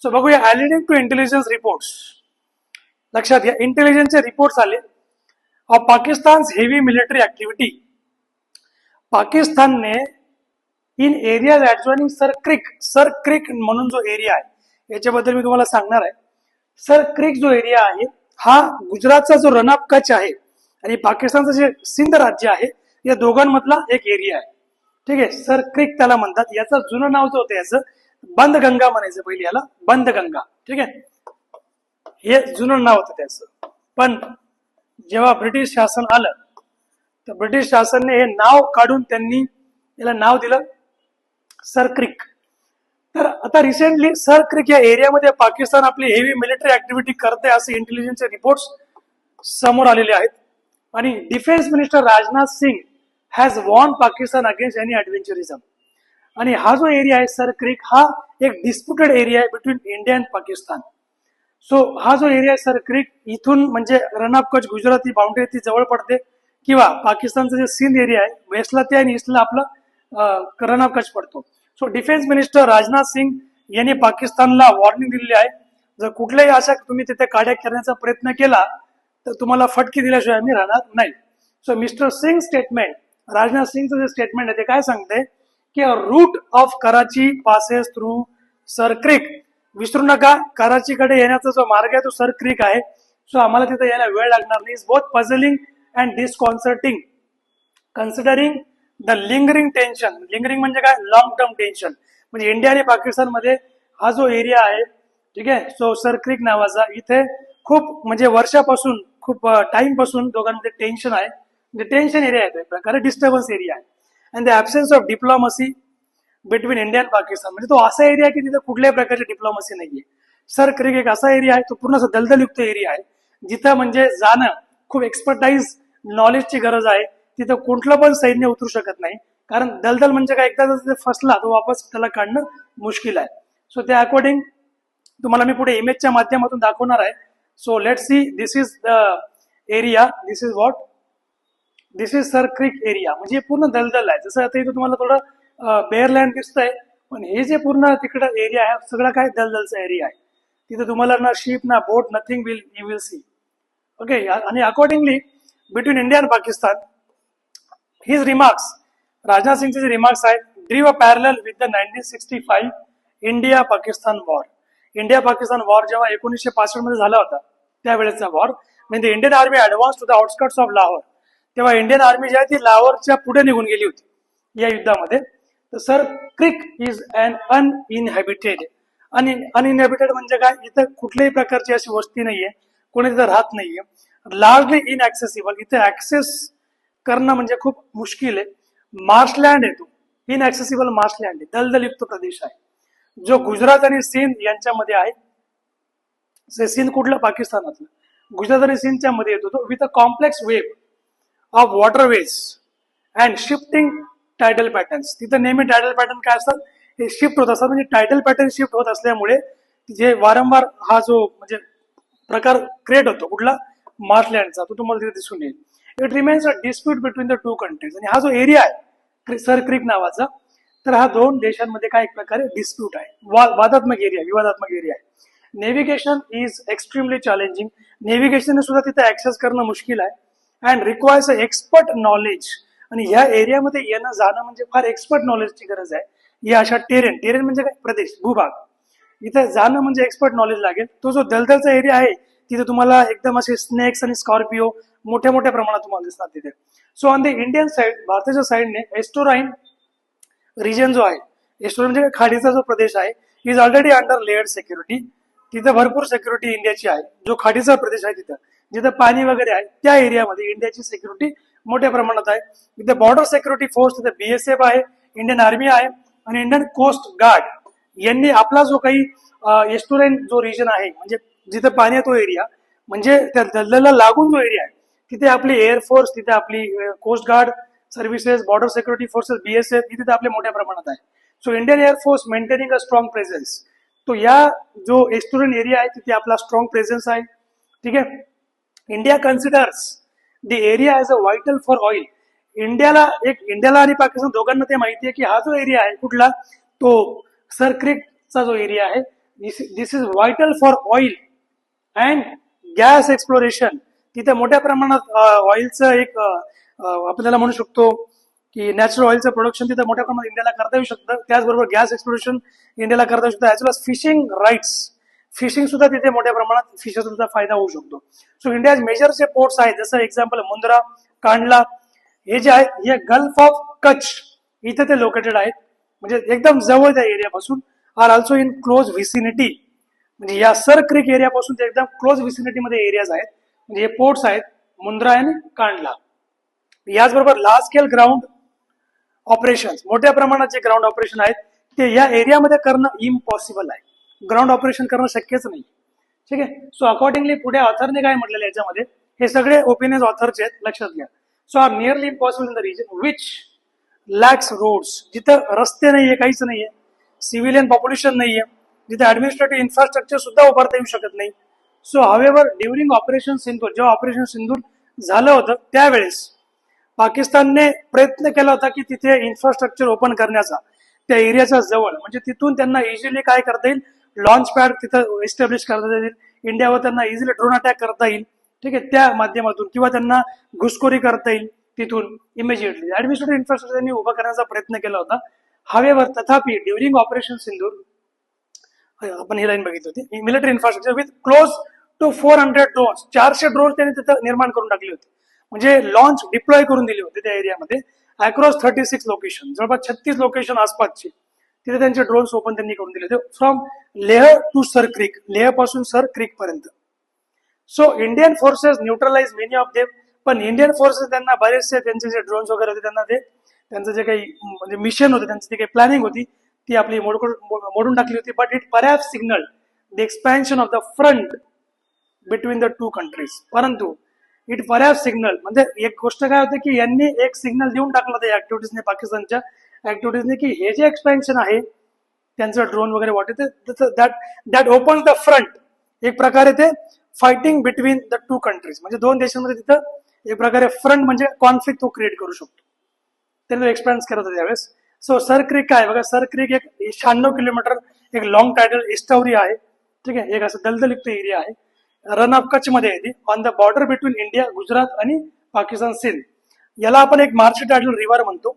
सो बघूया. Alluding to intelligence reports. लक्षात घ्या, इंटेलिजन्सचे रिपोर्ट्स आले of Pakistan heavy military activity. पाकिस्तानने in area adjoining Sir Creek. Sir Creek म्हणून जो एरिया आहे याच्याबद्दल मी तुम्हाला सांगणार आहे. सर क्रिक जो एरिया आहे हा गुजरातचा जो रन ऑफ कच्छ आहे आणि पाकिस्तानचं जे सिंध राज्य आहे या दोघांमधला एक एरिया आहे. ठीक आहे, सर क्रिक त्याला म्हणतात. याचं जुनं नाव जो होतं याचं बंदगंगा म्हणायचं पहिले, याला बंदगंगा. ठीक आहे, हे जुनं नाव होतं त्याचं. पण जेव्हा ब्रिटिश शासन आलं तर ब्रिटिश शासनने हे नाव काढून त्यांनी याला नाव दिलं सर क्रिक. तर आता रिसेंटली सर क्रिक या एरियामध्ये पाकिस्तान आपली हेवी मिलिटरी ऍक्टिव्हिटी करते असे इंटेलिजन्सचे रिपोर्ट्स समोर आलेले आहेत. आणि defence minister Rajnath Singh has warned Pakistan against any adventurism. आणि हा जो एरिया आहे सर क्रिक हा एक डिस्प्युटेड एरिया आहे between India and Pakistan. So हा जो एरिया आहे सर क्रिक, इथून म्हणजे रन ऑफ कच्छ गुजराती बाउंड्री ती जवळ पडते, किंवा पाकिस्तानचं जे सिंध एरिया आहे वेस्टला ते आणि ईस्टला आपलं रन ऑफ कच्छ पडतो. So defence minister Rajnath Singh यांनी पाकिस्तानला वॉर्निंग दिलेली आहे, जर कुठल्याही अशा तुम्ही तिथे काड्या करण्याचा प्रयत्न केला तर तुम्हाला फटकी दिल्याशिवाय आम्ही राहणार नाही. So mister Singh statement, Rajnath सिंगचं जे स्टेटमेंट आहे ते काय सांगते की route of Karachi passes through Sir Creek. विसरू नका, कराचीकडे येण्याचा जो मार्ग आहे तो सर क्रिक आहे. सो आम्हाला तिथे यायला वेळ लागणार नाही. Both puzzling and disconcerting considering the lingering tension. Lingering म्हणजे काय? Long term tension. म्हणजे इंडिया आणि पाकिस्तानमध्ये हा जो एरिया आहे, ठीक आहे, सो सर क्रिक नावाचा, इथे खूप म्हणजे वर्षापासून खूप टाइम पासून दोघांमध्ये टेन्शन आहे. म्हणजे टेन्शन एरिया आहे, प्रकारे डिस्टर्बन्स एरिया आहे. And the absence of diplomacy between India and Pakistan. म्हणजे तो असा एरिया आहे की तिथे कुठल्याही प्रकारची डिप्लोमसी नाहीये. सर क्रिक एक असा एरिया आहे, तो पूर्ण दलदलयुक्त एरिया आहे, जिथं म्हणजे जाणं खूप एक्सपर्टाईज नॉलेजची गरज आहे. तिथं कुठलं पण सैन्य उतरू शकत नाही, कारण दलदल म्हणजे काय, एकदा जर तिथे फसला तो वापस त्याला काढणं मुश्किल आहे. सो त्या अकॉर्डिंग तुम्हाला मी पुढे इमेजच्या माध्यमातून दाखवणार आहे. So let see, this is the area, this is what, this is Sir Creek area. म्हणजे पूर्ण दलदल आहे. जसं आता इथं तुम्हाला थोडं बेअरलँड दिसतंय, पण हे जे पूर्ण तिकडं एरिया आहे सगळं काय दलदलचा एरिया आहे. तिथे तुम्हाला ना शिप ना boat, nothing will you will see. Okay, आणि accordingly between India and Pakistan his remarks, Rajnath सिंगचे जे रिमार्क्स आहेत, drew a parallel with the 1965 India Pakistan war. India Pakistan war जेव्हा 1965 मध्ये झाला होता त्यावेळेचा वॉर, म्हणजे Indian army advance to the outskirts of Lahore. तेव्हा इंडियन आर्मी जी आहे ती लाहोरच्या पुढे निघून गेली होती या युद्धामध्ये. तर सर क्रिक इज अन अनइनहॅबिटेड. अनइनहॅबिटेड म्हणजे काय, इथं कुठल्याही प्रकारची अशी वस्ती नाहीये, कोणी तिथं राहत नाहीये. लार्जली इनऍक्सेसिबल, इथे ऍक्सेस करणं म्हणजे खूप मुश्किल आहे. मार्शलँड आहे तो, इनऍक्सेसिबल मार्शलँड आहे, दलदलयुक्त प्रदेश आहे जो गुजरात आणि सिंध यांच्यामध्ये आहे. सिंध कुठलं? पाकिस्तानातलं. गुजरात आणि सिंधच्या मध्ये येतो तो, with a complex web of waterways and shifting tidal patterns. तिथं नेहमी टायडल पॅटर्न काय असतात? हे शिफ्ट होत असतात. म्हणजे टायडल पॅटर्न शिफ्ट होत असल्यामुळे जे वारंवार हा जो म्हणजे प्रकार क्रिएट होतो कुठला? मार्शलँडचा, तो तुम्हाला तिथे दिसून येईल. It remains a dispute between the two countries. आणि हा जो एरिया आहे सर क्रिक नावाचा, तर हा दोन देशांमध्ये काय एक प्रकारे डिस्प्यूट आहे, वादात्मक एरिया, विवादात्मक एरिया आहे. Navigation is extremely challenging. Navigation सुद्धा तिथे ऍक्सेस करणं मुश्किल आहे अँड रिक्वायर्स एक्सपर्ट नॉलेज. आणि ह्या एरियामध्ये येणं जाणं म्हणजे फार एक्सपर्ट नॉलेजची गरज आहे. या अशा टेरेन म्हणजे काय? प्रदेश, भूभाग. इथे जाणं म्हणजे एक्सपर्ट नॉलेज लागेल. तो जो दलदलचा एरिया आहे तिथे तुम्हाला एकदम असे स्नेक्स आणि स्कॉर्पिओ मोठ्या मोठ्या प्रमाणात तुम्हाला दिसतात तिथे. So on the Indian side, भारताच्या साईडने एस्टोराईन रिजन जो आहे, एस्टोराईन म्हणजे खाडीचा जो प्रदेश आहे, is already under layered security. तिथे भरपूर सिक्युरिटी इंडियाची आहे. जो खाडीचा प्रदेश आहे तिथं जिथं पाणी वगैरे आहे त्या एरियामध्ये इंडियाची सिक्युरिटी मोठ्या प्रमाणात आहे. तिथे बॉर्डर सिक्युरिटी फोर्स, तिथे बीएसएफ आहे, इंडियन आर्मी आहे आणि इंडियन कोस्ट गार्ड यांनी आपला जो काही एस्टोराईन जो रिजन आहे, म्हणजे जिथे पाणी आहे तो एरिया, म्हणजे त्या दलदलला लागून जो एरिया आहे तिथे आपली एअरफोर्स, तिथे आपली coast guard services, border security forces, BSF तिथे आपल्या मोठ्या प्रमाणात आहे. So Indian air force maintaining a strong presence. तो या जो एस्टोरियन एरिया आहे तिथे आपला स्ट्रॉंग प्रेझेन्स आहे. ठीक आहे. India considers the area as a vital for oil. इंडियाला आणि पाकिस्तान दोघांना ते माहिती आहे की हा जो एरिया आहे कुठला, तो सर क्रिकचा जो एरिया आहे, this is vital for oil and gas exploration. तिथे मोठ्या प्रमाणात ऑइलचं एक आपल्याला म्हणू शकतो की नॅचरल ऑइलचं प्रोडक्शन तिथे मोठ्या प्रमाणात इंडियाला करता येऊ शकतं. त्याचबरोबर गॅस एक्सप्लोरेशन इंडियाला करता येऊ शकतं, ॲज वेल फिशिंग राईट्स. फिशिंग सुद्धा तिथे मोठ्या प्रमाणात फिशर्सचा फायदा होऊ शकतो. सो इंडिया मेजर जे पोर्ट्स आहेत, जसं एक्झाम्पल मुंद्रा, कांडला, हे जे आहेत हे गल्फ ऑफ कच्छ इथे ते लोकेटेड आहेत, म्हणजे एकदम जवळ त्या एरियापासून. आर ऑल्सो इन क्लोज व्हिसिनिटी, म्हणजे या सर क्रिक एरियापासून ते एकदम क्लोज व्हिसिनिटीमध्ये एरियाज आहेत. म्हणजे हे पोर्ट्स आहेत मुंद्रा आणि कांडला. याचबरोबर लार्ज स्केल ग्राउंड ऑपरेशन, मोठ्या प्रमाणाचे ग्राउंड ऑपरेशन आहेत ते या एरियामध्ये करणं इम्पॉसिबल आहे. ग्राउंड ऑपरेशन करणं शक्यच नाही. ठीक आहे. सो अकॉर्डिंगली पुढे ऑथरने काय म्हटलेलं याच्यामध्ये, हे सगळे ओपिनियन ऑथरचे आहेत, लक्षात घ्या. So are nearly impossible in the region which lacks roads, जिथं रस्ते नाहीये, काहीच नाहीये, सिव्हिलियन पॉप्युलेशन नाहीये, जिथे ऍडमिनिस्ट्रेटिव्ह इन्फ्रास्ट्रक्चर सुद्धा उभारता येऊ शकत नाही. सो हावेवर ड्युरिंग ऑपरेशन सिंदूर, जेव्हा ऑपरेशन सिंदूर झालं होतं त्यावेळेस पाकिस्तानने प्रयत्न केला होता की तिथे इन्फ्रास्ट्रक्चर ओपन करण्याचा त्या एरियाच्या जवळ, म्हणजे तिथून त्यांना इझिली काय करता येईल, लॉन्च पॅड तिथं एस्टॅब्लिश करता येईल, इंडियावर त्यांना इझिली ड्रोन अटॅक करता येईल. ठीक आहे, त्या माध्यमातून, किंवा त्यांना घुसखोरी करता येईल तिथून इमिजिएटली. ऍडमिनिस्ट्रेटिव्ह इन्फ्रास्ट्रक्चर त्यांनी उभा करण्याचा प्रयत्न केला होता. हावेवर तथापि ड्युरिंग ऑपरेशन सिंदूर, आपण ही लाईन बघितली होती, military infrastructure with close to 400 drones, 400 drones त्यांनी तिथं निर्माण करून टाकले होते, म्हणजे लॉन्च डिप्लॉय करून दिले होते त्या एरियामध्ये अक्रॉस 36 लोकेशन, जवळपास 36 लोकेशन आसपासची, तिथे त्यांचे ड्रोन्स ओपन त्यांनी करून दिले होते, from Leh to Sir Creek, Leh पासून सर क्रिक पर्यंत. So Indian forces neutralize many of them, पण इंडियन फोर्सेस त्यांना बरेचसे त्यांचे जे ड्रोन्स वगैरे होते त्यांना ते त्यांचं जे काही म्हणजे मिशन होते, त्यांची जी काही प्लॅनिंग होती ती आपली मोडून टाकली होती. But it perhaps signal the expansion of the front between the two countries. परंतु इट परहॅप्स सिग्नल म्हणजे एक गोष्ट काय होते की यांनी एक सिग्नल देऊन टाकलं त्या ऍक्टिव्हिटीजने, पाकिस्तानच्या ऍक्टिव्हिटीजने, की हे जे एक्सपॅन्शन आहे त्यांचं ड्रोन वगैरे दॅट ओपन द फ्रंट, एक प्रकारे ते fighting between the two countries, म्हणजे दोन देशांमध्ये तिथं एक प्रकारे फ्रंट म्हणजे कॉन्फ्लिक्ट तो क्रिएट करू शकतो. त्यांनी एक्सपॅन्स करत होता त्यावेळेस. सो सर क्रिक काय बघा, सर क्रिक एक 96 किलोमीटर एक लॉंग टायडल एस्टावरी आहे. ठीक आहे, एक असं दलदलयुक्त एरिया आहे, रन ऑफ कच्छ मध्ये येते, on the border between India, Gujarat आणि पाकिस्तान, सिंध. याला आपण एक मार्च टायडल रिव्हर म्हणतो,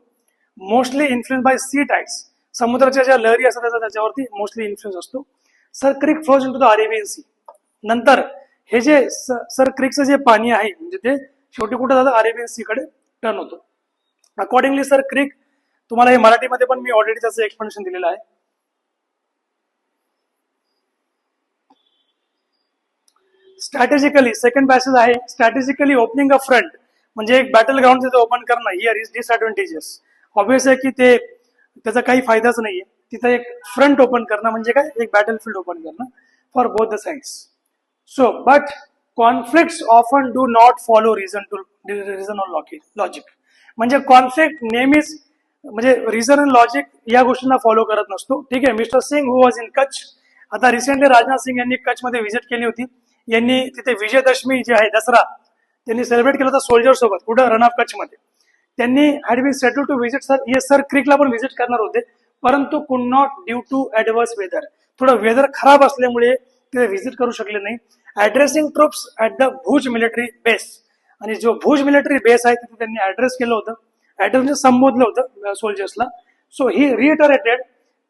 mostly influence by sea tides, समुद्राच्या ज्या लहरी असतात त्याच्यावरती मोस्टली इन्फ्लुएन्स असतो. Sir Creek flows in to the Arabian sea. नंतर हे जे सर क्रिकचं जे पाणी आहे म्हणजे ते शेवटी कुठे जातं, अरेबियन सी कडे टर्न होतो. अकॉर्डिंगली सर क्रिक, तुम्हाला हे मराठीमध्ये पण मी ऑलरेडी त्याचं एक्सप्लेनेशन दिलेलं आहे. स्ट्रॅटेजिकली सेकंड पॅसेज आहे, स्ट्रॅटेजिकली ओपनिंग अ फ्रंट, म्हणजे एक बॅटल ग्राउंड तिथे ओपन करणं, हिअर इज डिसएडव्हान्टेजेस. ऑब्विस आहे की ते त्याचा काही फायदाच नाहीये. तिथं एक फ्रंट ओपन करणं म्हणजे काय, एक बॅटल फील्ड ओपन करणं for both the sides. So but conflicts often do not follow reason or logic. म्हणजे कॉन्फ्लिक्ट नेहमीच म्हणजे रिझन अँड लॉजिक या गोष्टींना फॉलो करत नसतो. ठीक आहे. Mister Singh who was in Kutch, आता रिसेंटली राजनाथ सिंग यांनी कच्छमध्ये व्हिजिट केली होती. यांनी तिथे विजयदशमी जे आहे दसरा त्यांनी सेलिब्रेट केला होता सोल्जर सोबत, कुठं, रन ऑफ कच्छमध्ये. त्यांनी had been settle to visit Sir ये सर क्रिकला पण व्हिजिट करणार होते, परंतु could not due to adverse weather, थोडं वेदर खराब असल्यामुळे ते व्हिजिट करू शकले नाही. Addressing troops at the Bhuj military base, आणि जो भुज मिलिटरी बेस आहे तिथे त्यांनी ऍड्रेस केलं होतं, ऍड्रेस म्हणजे संबोधलं होतं सोल्जर्सला. सो ही रिइटरेटेड,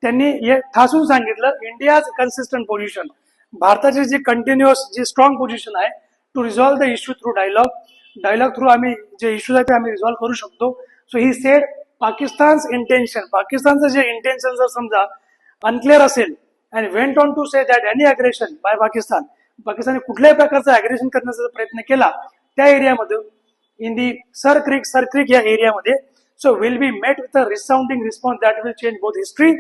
त्यांनी हे ठासून सांगितलं इंडियाज कन्सिस्टंट पोझिशन, भारताची जी कंटिन्युअस जी स्ट्रॉंग पोझिशन आहे to resolve the issue through dialogue through आम्ही जे इश्यूज आहेत ते आम्ही रिझॉल्व्ह करू शकतो. So he said Pakistan's intention, पाकिस्तानचं जे इंटेन्शन जर समजा अनक्लिअर असेल, and went on to say that any aggression by पाकिस्तानने कुठल्याही प्रकारचं अग्रेशन करण्याचा प्रयत्न केला त्या एरियामध्ये, इन दी सरक्रिक या एरियामध्ये, so will be met with a resounding response that will change both history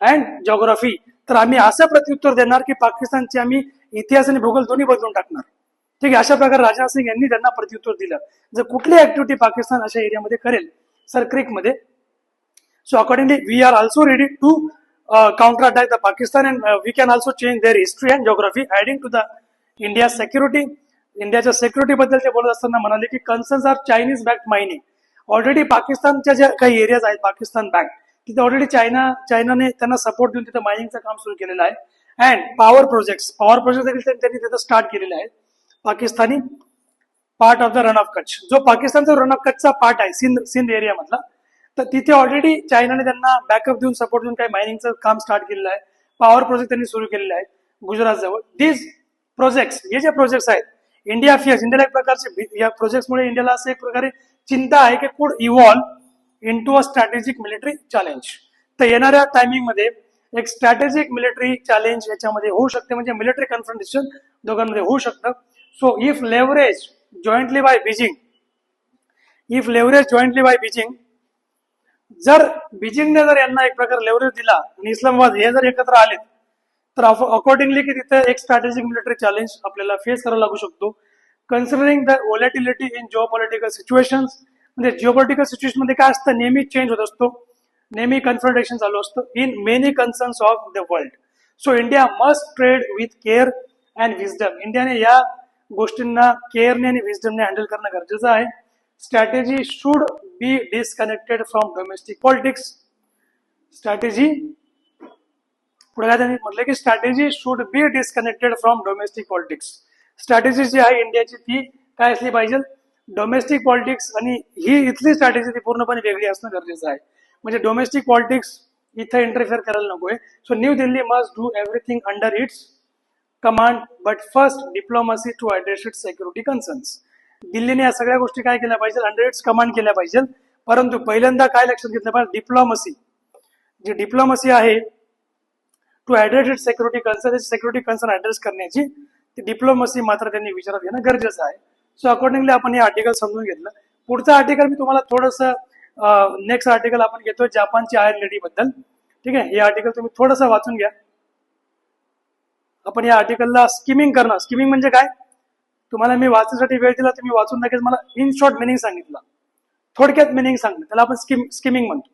and geography. तर आम्ही असं प्रत्युत्तर देणार की पाकिस्तानचे आम्ही इतिहास आणि भूगोल दोन्ही बदलून टाकणार. ठीक आहे. अशा प्रकारे राजनाथ सिंग यांनी त्यांना प्रत्युत्तर दिलं जर कुठली ऍक्टिव्हिटी पाकिस्तान अशा एरियामध्ये करेल सरक्रिकमध्ये. So accordingly we are also ready to counter attack the Pakistan, and we can also change their history and geography, adding to the India's security. इंडियाच्या सिक्युरिटी बद्दल ते बोलत असताना म्हणाले की concerns are Chinese backed mining. Already पाकिस्तानच्या ज्या काही एरियाज आहेत पाकिस्तान बँक, तिथे ऑलरेडी चायनाने त्यांना सपोर्ट देऊन तिथे मायनिंगचं काम सुरू केलेलं आहे. अँड पॉवर प्रोजेक्ट देखील त्यांनी तिथे स्टार्ट केलेले आहेत. Pakistani part of the run of Kutch, जो पाकिस्तानचा रन ऑफ कच्छचा पार्ट आहे सिंध एरिया मधला, तर तिथे ऑलरेडी चायनाने त्यांना बॅकअप देऊन सपोर्ट देऊन काही मायनिंगचं काम स्टार्ट केलेलं आहे. पॉवर प्रोजेक्ट त्यांनी सुरू केलेले आहेत गुजरात जवळ. दीज प्रोजेक्ट्स, हे जे प्रोजेक्ट्स आहेत, इंडिया फिअर्स, इंडियाला एक प्रकारचे या प्रोजेक्ट्समुळे इंडियाला असं एक प्रकारे चिंता आहे की could evolve in to a strategic military challenge. तर येणाऱ्या टायमिंगमध्ये एक स्ट्रॅटेजिक मिलिटरी चॅलेंज याच्यामध्ये होऊ शकते, म्हणजे मिलिटरी कन्फ्रंटेशन दोघांमध्ये होऊ शकतं. So if leverage jointly by Beijing, जर बीजिंगने जर यांना एक प्रकार लेव्हरेज दिला आणि इस्लामाबाद हे जर एकत्र आले, तर अकॉर्डिंगली की तिथे एक स्ट्रॅटेजिक मिलिटरी चॅलेंज आपल्याला फेस करायला लागू शकतो. Considering the volatility in geopolitical situations, म्हणजे जिओपॉलिटिकल सिच्युएशन मध्ये काय असतं, नेहमी चेंज होत असतो, नेहमी कन्फ्रंटेशन चालू असतं in many concerns of the world. So India must trade with care and wisdom. इंडियाने या गोष्टींना केअरने आणि विजडमने हँडल करणं गरजेचं आहे. Strategy should be disconnected from domestic politics. Strategy पुढे काय त्यांनी म्हटलं की strategy should be disconnected from domestic politics. Strategy जी आहे इंडियाची ती काय असली पाहिजे, डोमेस्टिक पॉलिटिक्स, आणि ही इथली स्ट्रॅटेजी ती पूर्णपणे वेगळी असणं गरजेचं आहे. म्हणजे डोमेस्टिक पॉलिटिक्स इथं इंटरफेअर करायला नकोय. So New Delhi must do everything under its command, but first diplomacy to address its security concerns. दिल्लीने या सगळ्या गोष्टी काय केल्या पाहिजे, अंडर इट्स कमांड केल्या पाहिजे, परंतु पहिल्यांदा काय लक्षात घेतलं पाहिजे, डिप्लोमसी, जी डिप्लोमसी आहे to address its security concern address करण्याची ती डिप्लोमसी मात्र त्यांनी विचारात घेणं गरजेचं आहे. सो अकॉर्डिंगली आपण हे आर्टिकल समजून घेतलं. पुढचं आर्टिकल मी तुम्हाला थोडंसं नेक्स्ट आर्टिकल आपण घेतो जपानची आयर्न लेडी बद्दल. ठीक आहे. हे आर्टिकल तुम्ही थोडंसं वाचून घ्या. आपण या आर्टिकलला स्किमिंग करणार. स्किमिंग म्हणजे काय, तुम्हाला मी वाचण्यासाठी वेळ दिला, तुम्ही वाचून नक्कीच मला इन शॉर्ट मिनिंग सांगितलं, थोडक्यात मिनिंग सांगितलं, त्याला आपण स्किमिंग म्हणतो.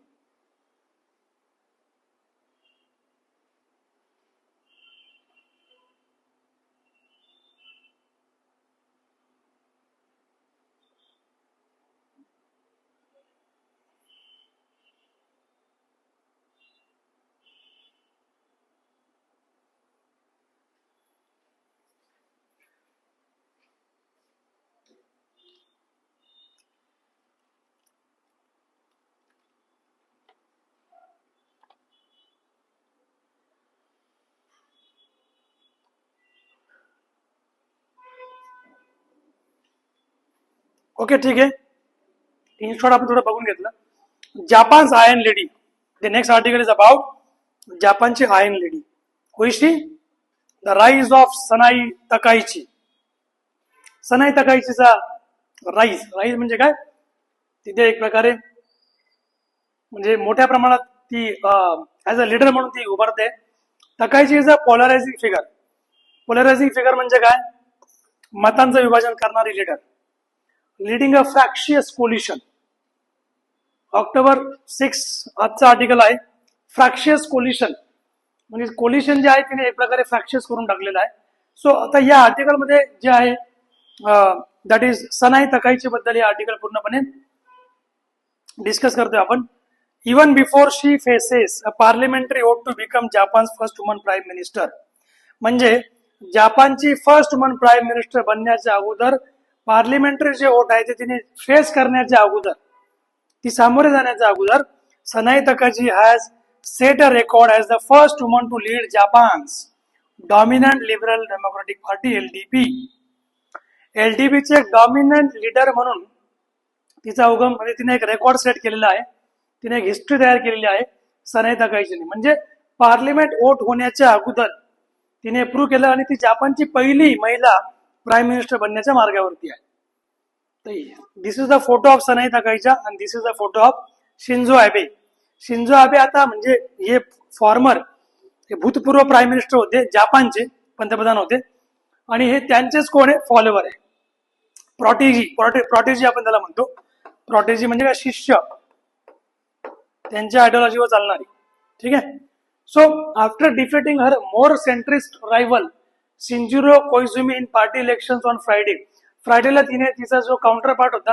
ओके, ठीक आहे. इन शॉर्ट आपण थोडं बघून घेतलं. Japan's iron lady. The next article is about जापानची आयर्न लेडी. हुइशी the rise of Sanae Takaichi. Sanae तकाईचीचा राईज म्हणजे काय, तिथे एक प्रकारे म्हणजे मोठ्या प्रमाणात ती ऍज अ लीडर म्हणून ती उभारते. Takaichi is a polarising figure. Polarising figure म्हणजे काय, मतांचं विभाजन करणारी leader. Leading a fractious coalition. October 6 आजचा आर्टिकल आहे. फ्रॅक्शियस कोलिशन म्हणजे कोलिशन जे आहे तिने एक प्रकारे फ्रॅक्शियस करून टाकलेलं आहे. सो आता या आर्टिकलमध्ये जे आहे दॅट इज सनाई तकाईची बद्दल हे आर्टिकल पूर्णपणे डिस्कस करतोय आपण. Even before she faces a parliamentary vote to become Japan's first woman prime minister. म्हणजे जापानची फर्स्ट वुमन प्राईम मिनिस्टर बनण्याच्या अगोदर पार्लिमेंटरी जे वोट आहे ते तिने फेस करण्याच्या अगोदर, ती सामोरे जाण्याच्या अगोदर Sanae Takaichi has set a record as the first woman to lead Japan's dominant Liberal democratic Party LDP. एलडीपीचे डॉमिनंट लीडर म्हणून तिचा उगम म्हणजे तिने एक रेकॉर्ड सेट केलेला आहे, तिने एक हिस्ट्री तयार केलेली आहे सनाई तकाईची. म्हणजे पार्लिमेंट वोट होण्याच्या अगोदर तिने प्रूव्ह केलं आणि ती जापानची पहिली महिला प्राईम मिनिस्टर बनण्याच्या मार्गावरती आहे. This is the photo of Sanae तकाईचा आणि this is the photo of Shinzo Abe. Shinzo Abe आता म्हणजे हे फॉर्मर, हे भूतपूर्व प्राईम मिनिस्टर होते, जापानचे पंतप्रधान होते आणि हे त्यांचेच कोण आहे, फॉलोवर आहे. प्रॉटेजी आपण त्याला म्हणतो. प्रॉटेजी म्हणजे काय, शिष्य, त्यांच्या आयडिओलॉजीवर चालणारी. ठीक आहे. So after defeating her more centrist rival Shinjiro Koizumi in party election on फ्रायडेला तिने तिचा जो काउंटर पार्ट होता,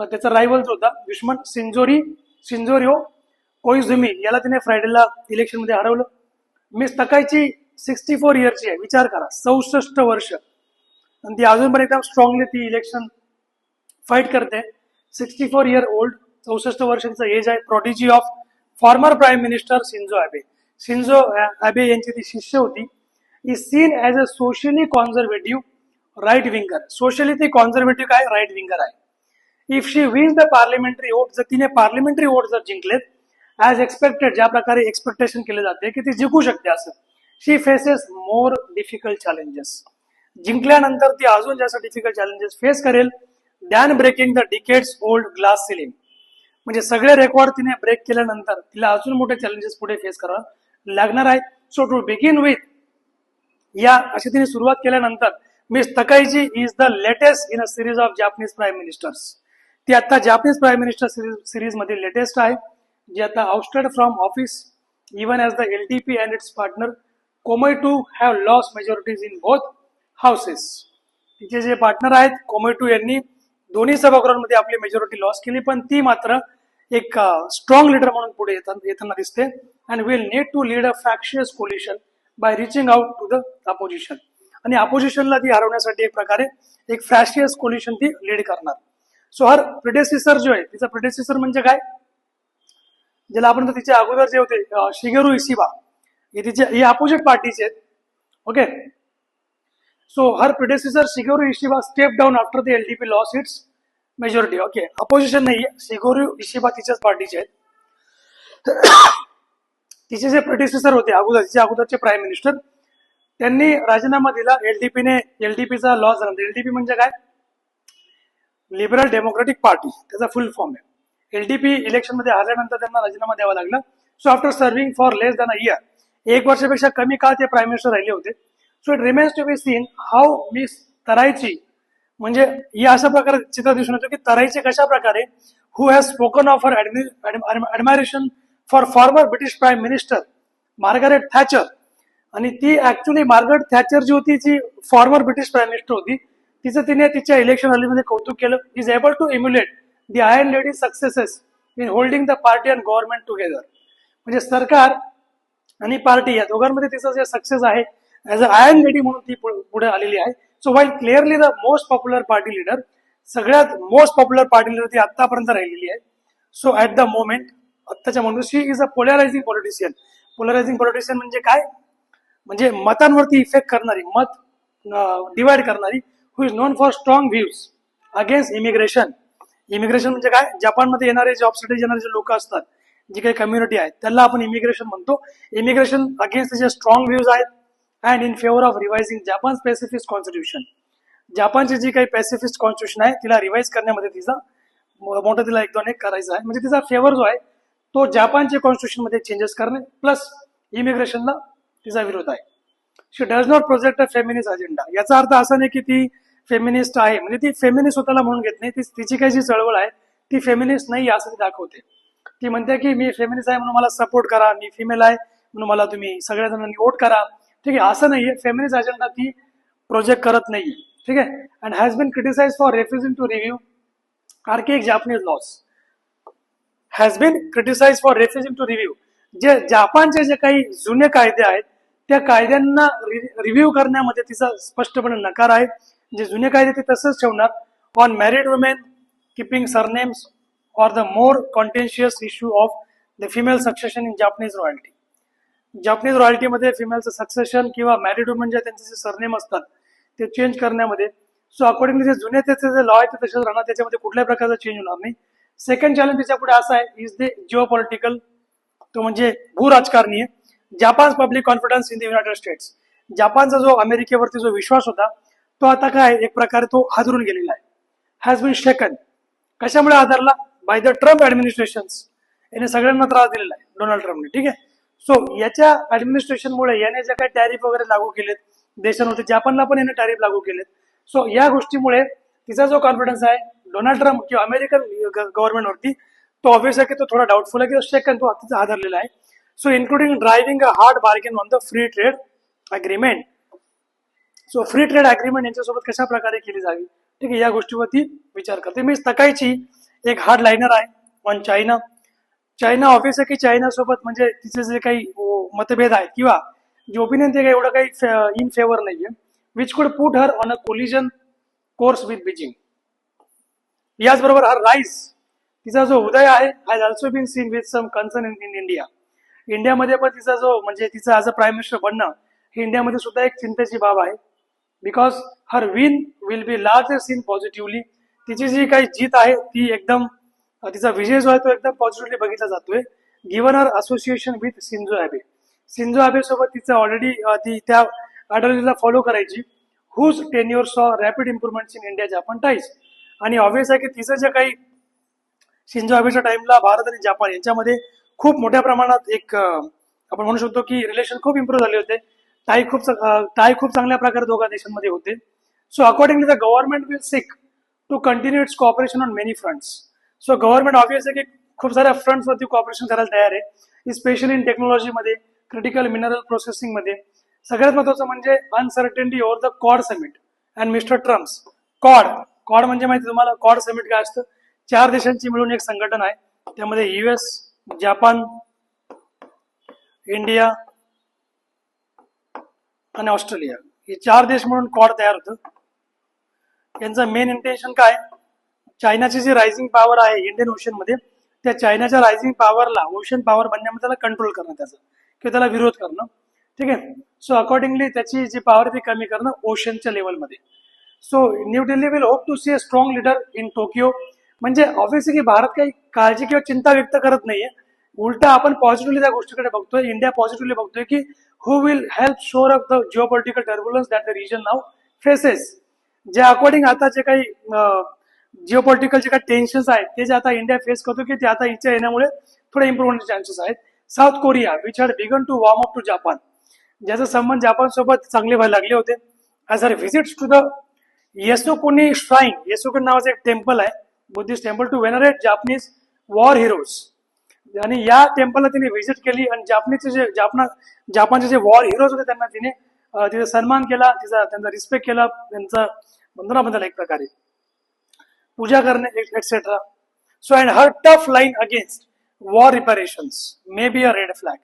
त्याचा रायव्हल जो होता दुश्मन शिंजोरिओ कोइझुमी, याला तिने फ्रायडेला इलेक्शन मध्ये हरवलं. मिस तकाईची 64 इयरची आहे. विचार करा, 64 वर्ष, आणि ती अजून पण एकदम स्ट्रॉंगली ती इलेक्शन फाईट करते. 64 इयर ओल्ड, 64 वर्षांचा एज आहे. Protege of former prime minister Shinzo Abe. Shinzo Abe यांची ती शिष्य होती. Is seen as a socially conservative right winger. Socially ती कॉन्झर्वेटिव्ह काय, राईट विंगर आहे. If she wins the parliamentary vote, जर तिने पार्लिमेंटरी वोट जर जिंकलेत ॲज एक्सपेक्टेड, ज्या प्रकारे एक्सपेक्टेशन केले जाते की ती जिंकू शकते असं, she faces more difficult challenges. जिंकल्यानंतर ती अजून जास्त डिफिकल्ट चॅलेंजेस फेस करेल than breaking the decades old glass ceiling. म्हणजे सगळे रेकॉर्ड तिने ब्रेक केल्यानंतर तिला अजून मोठे चॅलेंजेस पुढे फेस करावं लागणार आहेत. सो टू बिगिन विथ, या अशी तिने सुरुवात केल्यानंतर miss Takaichi is the latest in a series of Japanese prime ministers. ती आता जापनीज प्राईम मिनिस्टर सिरीज मध्ये लेटेस्ट आहे, जी आता ousted from office even as the LDP and its partner Komeito have lost majorities in both houses. तिचे जे partner आहेत कोमोइटू यांनी दोन्ही सभागृहांमध्ये आपली मेजॉरिटी लॉस केली, पण ती मात्र एक स्ट्रॉंग लीडर म्हणून पुढे येताना दिसते. And will need to lead a fractious coalition by reaching out to the opposition. आणि अपोजिशनला ती हरवण्यासाठी एक प्रकारे एक फ्रॅक्शियस कोलिशन ती लीड करणार. सो हर प्रिडेसिसर जो आहे, तिचा प्रिडेसिसर म्हणजे काय, ज्याला आपण तिचे अगोदर जे होते शिगेरू इशिबा, हे तिचे हे अपोजिट पार्टीचे आहेत. Okay. So her predecessor Shigeru Ishiba step down after the LDP loss its majority. Okay, opposition नाही, शिगेरू इशिबा तिच्याच पार्टीचे आहेत. तिचे जे प्रिडेसिसर होते अगोदर, तिचे अगोदरचे प्राईम मिनिस्टर, त्यांनी राजीनामा दिला. एलडीपीचा लॉस झाला. एलडीपी म्हणजे काय, लिबरल डेमोक्रेटिक पार्टी, त्याचा फुल फॉर्म आहे. एलडीपी इलेक्शन मध्ये हरल्यानंतर त्यांना राजीनामा द्यावा लागला. So after serving for less than a year, 1 वर्षापेक्षा कमी काळ ते प्राईम मिनिस्टर राहिले होते. So it remains to be seen how miss Takaichi, म्हणजे या अशा प्रकारे चित्र दिसून येतो की तराईचे कशा प्रकारे, who has spoken of her admiration for former British prime minister Margaret Thatcher. आणि ती ऍक्च्युली मार्गारेट थॅचर जी होती, जी फॉर्मर ब्रिटिश प्राईम मिनिस्टर होती, तिचं तिने तिच्या इलेक्शन रॅलीमध्ये कौतुक केलं. Is able to emulate the iron lady successes in holding the party and government together. म्हणजे सरकार आणि पार्टी या दोघांमध्ये तिचं जे सक्सेस आहे, ऍज अ आयर्न लेडी म्हणून ती पुढे आलेली आहे. So while clearly the most popular party leader, सगळ्यात मोस्ट पॉप्युलर पार्टी लिडर ती आतापर्यंत राहिलेली आहे. सो ऍट द मोमेंट, आत्ताच्या म्हणून she is a polarising politician. Polarising politician म्हणजे काय, म्हणजे मतांवरती इफेक्ट करणारी, मत डिवाइड करणारी, who is known for strong views against immigration. Immigration म्हणजे काय, जपानमध्ये येणारे जॉबसाठी येणारे जे लोक असतात, जी काही कम्युनिटी आहे, त्याला आपण इमिग्रेशन म्हणतो. इमिग्रेशन अगेन्स्ट जे स्ट्रॉंग व्ह्यूज आहेत and in favour of revising Japan specific constitution. जपानची जी काही पॅसिफिस्ट कॉन्स्टिट्यूशन आहे तिला रिवाइज करण्यामध्ये तिचा मोठं तिला एक करायचं आहे. म्हणजे तिचा फेवर जो आहे तो जपानच्या कॉन्स्टिट्यूशन मध्ये चेंजेस करणे प्लस इमिग्रेशनला तिचा विरोध आहे. She does not project a feminist agenda. याचा अर्थ असा नाही की ती फेमिनिस्ट आहे, म्हणजे ती फेमिनिस्ट स्वतःला म्हणून घेत नाही. तिची काही जी चळवळ आहे ती फेमिनिस्ट नाही असं ती दाखवते. ती म्हणते की मी फेमिनिस्ट आहे म्हणून मला सपोर्ट करा, मी फिमेल आहे म्हणून मला तुम्ही सगळ्या जणांनी वोट करा. ठीक आहे, असं नाहीये. फेमिनिस्ट अजेंडा ती प्रोजेक्ट करत नाहीये. ठीक आहे. And has been criticise for refusing to review archaic Japanese laws. Has been criticized for refusing to review. जे जपानचे जे काही जुने कायदे आहेत त्या कायद्यांना रिव्ह्यू करण्यामध्ये तिचा स्पष्टपणे नकार आहे. जे जुने कायदे ते तसंच ठेवणार. On married women keeping surnames or the more contentious issue of the female succession in Japanese royalty. Japanese रॉयल्टीमध्ये फिमेलचं सक्सेशन किंवा मॅरिड वुमेन जे त्यांचे जे सरनेम असतात ते चेंज करण्यामध्ये. सो अकॉर्डिंग जे जुने त्याचे जे लॉ आहे ते तसेच राहणार, त्याच्यामध्ये कुठल्याही प्रकारचा चेंज होणार नाही. सेकंड चॅलेंज त्याच्या पुढे असा आहे इज द जिओ पॉलिटिकल, तो म्हणजे भू राजकारणीय. Japan public confidence in the United States. जपानचा जो अमेरिकेवरती जो विश्वास होता तो आता काय एक प्रकारे तो हादरून गेलेला आहे. हॅज बीन शेकन. कशामुळे हादरला? By the Trump administration. याने सगळ्यांना त्रास दिलेला आहे डोनाल्ड ट्रम्पने. ठीक आहे. सो याच्या ऍडमिनिस्ट्रेशनमुळे याने जे काही टॅरिफ वगैरे लागू केलेत देशांवरती, जपानला पण याने टॅरिफ लागू केलेत. सो या गोष्टीमुळे तिचा जो कॉन्फिडन्स आहे डोनाल्ड ट्रम्प किंवा अमेरिकन गव्हर्नमेंटवरती तो ऑब्व्हियस आहे की तो थोडा डाऊटफुल आहे की सेकंड तो तिचा हादरलेला आहे. So including driving a hard bargain on the free trade agreement. So free trade agreement यांच्यासोबत कशा प्रकारे केली जावी, ठीक आहे, या गोष्टीवरती विचार करते. मी तकाईची एक हार्ड लाईनर आहे ऑन चायना. चायना ऑब्व्हियस आहे की चायनासोबत म्हणजे तिचे जे काही मतभेद आहेत किंवा जे ओपिनियन ते काही एवढं काही इन फेवर नाहीये. which could put her on a collision course with Beijing. याचबरोबर हर राईज, तिचा जो उदय आहे has also been seen with some concern in India. इंडियामध्ये पण तिचा जो म्हणजे तिचं ॲज अ प्राईम मिनिस्टर बनणं हे इंडियामध्ये सुद्धा एक चिंतेची बाब आहे. Because her win will be large seen positively. तिची जी काही जीत आहे ती एकदम, तिचा विजय जो आहे तो एकदम पॉझिटिव्हली बघितला जातोय. Given her association with Shinzo Abe. Shinzo Abe सोबत तिचं ऑलरेडी ती त्या आयडियोलॉजीला फॉलो करायची. Whose tenure saw rapid improvements in India Japan ties. आणि ऑब्व्हियस आहे की तिचं जे काही शिंझो अॅबेच्या टाइमला भारत आणि जपान यांच्यामध्ये खूप मोठ्या प्रमाणात एक आपण म्हणू शकतो की रिलेशन खूप इम्प्रूव्ह झाले होते. टाय खूप चांगल्या प्रकारे दोघा देशांमध्ये होते. So accordingly the government will seek to continue its cooperation on many fronts. So government obvious आहे की खूप साऱ्या फ्रंट्सवरती कॉपरेशन करायला तयार आहे, स्पेशली इन टेक्नॉलॉजीमध्ये, क्रिटिकल मिनरल प्रोसेसिंगमध्ये. सगळ्यात महत्वाचं म्हणजे uncertainty over the Quad summit and mister Trump's. Quad म्हणजे माहिती तुम्हाला क्वाड समिट काय असतं? 4 देशांची मिळून एक संघटना आहे. त्यामध्ये US, जपान, इंडिया आणि ऑस्ट्रेलिया हे 4 देश म्हणून क्वाड तयार होतं. यांचं मेन इंटेन्शन काय? चायनाची जी रायझिंग पॉवर आहे इंडियन ओशन मध्ये, त्या चायनाच्या रायझिंग पॉवरला ओशन पॉवर बनण्यामध्ये त्याला कंट्रोल करणं, त्याचा किंवा त्याला विरोध करणं. ठीक आहे. सो अकॉर्डिंगली त्याची जी पॉवर ती कमी करणं ओशनच्या लेवलमध्ये. So New Delhi will hope to see a strong leader in Tokyo. म्हणजे ऑब्व्हियसली की भारत काही काळजी किंवा चिंता व्यक्त करत नाहीये, उलटा आपण पॉझिटिव्हली त्या गोष्टीकडे बघतोय. इंडिया पॉझिटिव्हली बघतोय की who will help shore up the geopolitical turbulence that the region now faces. ज्या अकॉर्डिंग आता जे काही जिओपॉलिटिकल जे काही टेन्शन्स आहेत ते जे आता इंडिया फेस करतो की ते आता हिच्या येण्यामुळे थोडे इम्प्रूव्हमेंटचे चान्सेस आहेत. South Korea which had begun to warm up to Japan. ज्याचा संबंध जपान सोबत चांगले व्हायला लागले होते. As a visits to the Yasukuni shrine. Yasukuni नावाचं एक टेम्पल आहे, Buddhist temple, to venerate Japanese war heroes. आणि या टेम्पलला तिने व्हिजिट केली आणि जपानचे जे वॉर हिरोज होते त्यांना तिने तिचा सन्मान केला, त्यांचा रिस्पेक्ट केला, त्यांचा वंदना बंदला एक प्रकारे पूजा करणे etcetera. So and her tough line against war reparations may be a red flag.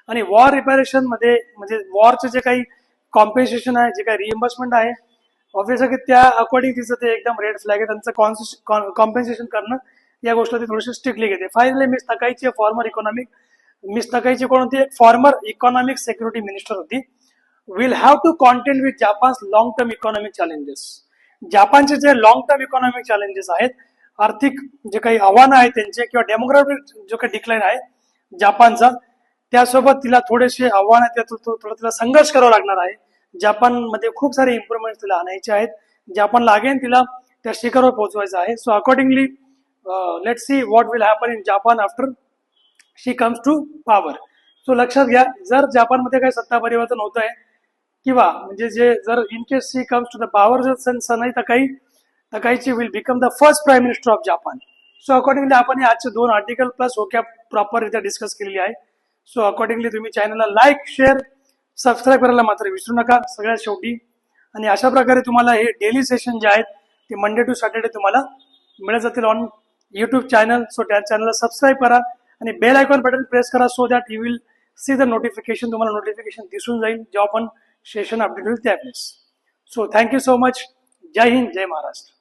आणि वॉर रिपेरेशन मध्ये म्हणजे वॉरचे जे काही कॉम्पेन्सेशन आहे, जे काही रिएम्बर्समेंट आहे, ऑब्व्हियस आहे की त्या अकॉर्डिंग तिचं ते एकदम रेड फ्लॅग आहे. त्यांचं कॉम्पेन्सेशन करणं या गोष्टी थोडीशी स्ट्रिक्टली घेते. फायनली मिस तकाईची कोण होती? फॉर्मर इकॉनॉमिक सिक्युरिटी मिनिस्टर होती. Will have to content with Japan's long term economic challenges. जापानचे जे लॉंग टर्म इकॉनॉमिक चॅलेंजेस आहेत, आर्थिक जे काही आव्हानं आहेत त्यांचे किंवा डेमोग्राफिक जो काही डिक्लाइन आहे जापानचा, त्यासोबत तिला थोडेसे आव्हान आहेत, थोडं तिला संघर्ष करावा लागणार आहे. जपानमध्ये खूप सारे इम्प्रुव्हमेंट तिला आणायचे आहेत. जापानला अगेन तिला त्या शिखरवर पोहोचवायचं आहे. So accordingly let see what will happen in Japan after she comes to power. So लक्षात घ्या, जर जापानमध्ये काही सत्ता परिवर्तन होत आहे किंवा म्हणजे जे जर in case she comes to the power जर Sanae Takaichi will become the first prime minister of Japan. So accordingly आपण आजचे 2 आर्टिकल प्लस ओकॅप प्रॉपररित्या डिस्कस केलेली आहे. सो अकॉर्डिंगली तुम्ही चॅनलला लाईक, शेअर, सबस्क्राईब करायला मात्र विसरू नका सगळ्यात शेवटी. आणि अशा प्रकारे तुम्हाला हे डेली सेशन जे आहेत ते मंडे टू सॅटर्डे तुम्हाला मिळत जातील ऑन युट्यूब चॅनल. सो त्या चॅनलला सबस्क्राईब करा आणि बेल आयकॉन बटन प्रेस करा, so that you will see the notification. तुम्हाला नोटिफिकेशन दिसून जाईल जेव्हा पण सेशन अपडेट होईल त्यावेळेस. So thank you so much. जय हिंद, जय महाराष्ट्र.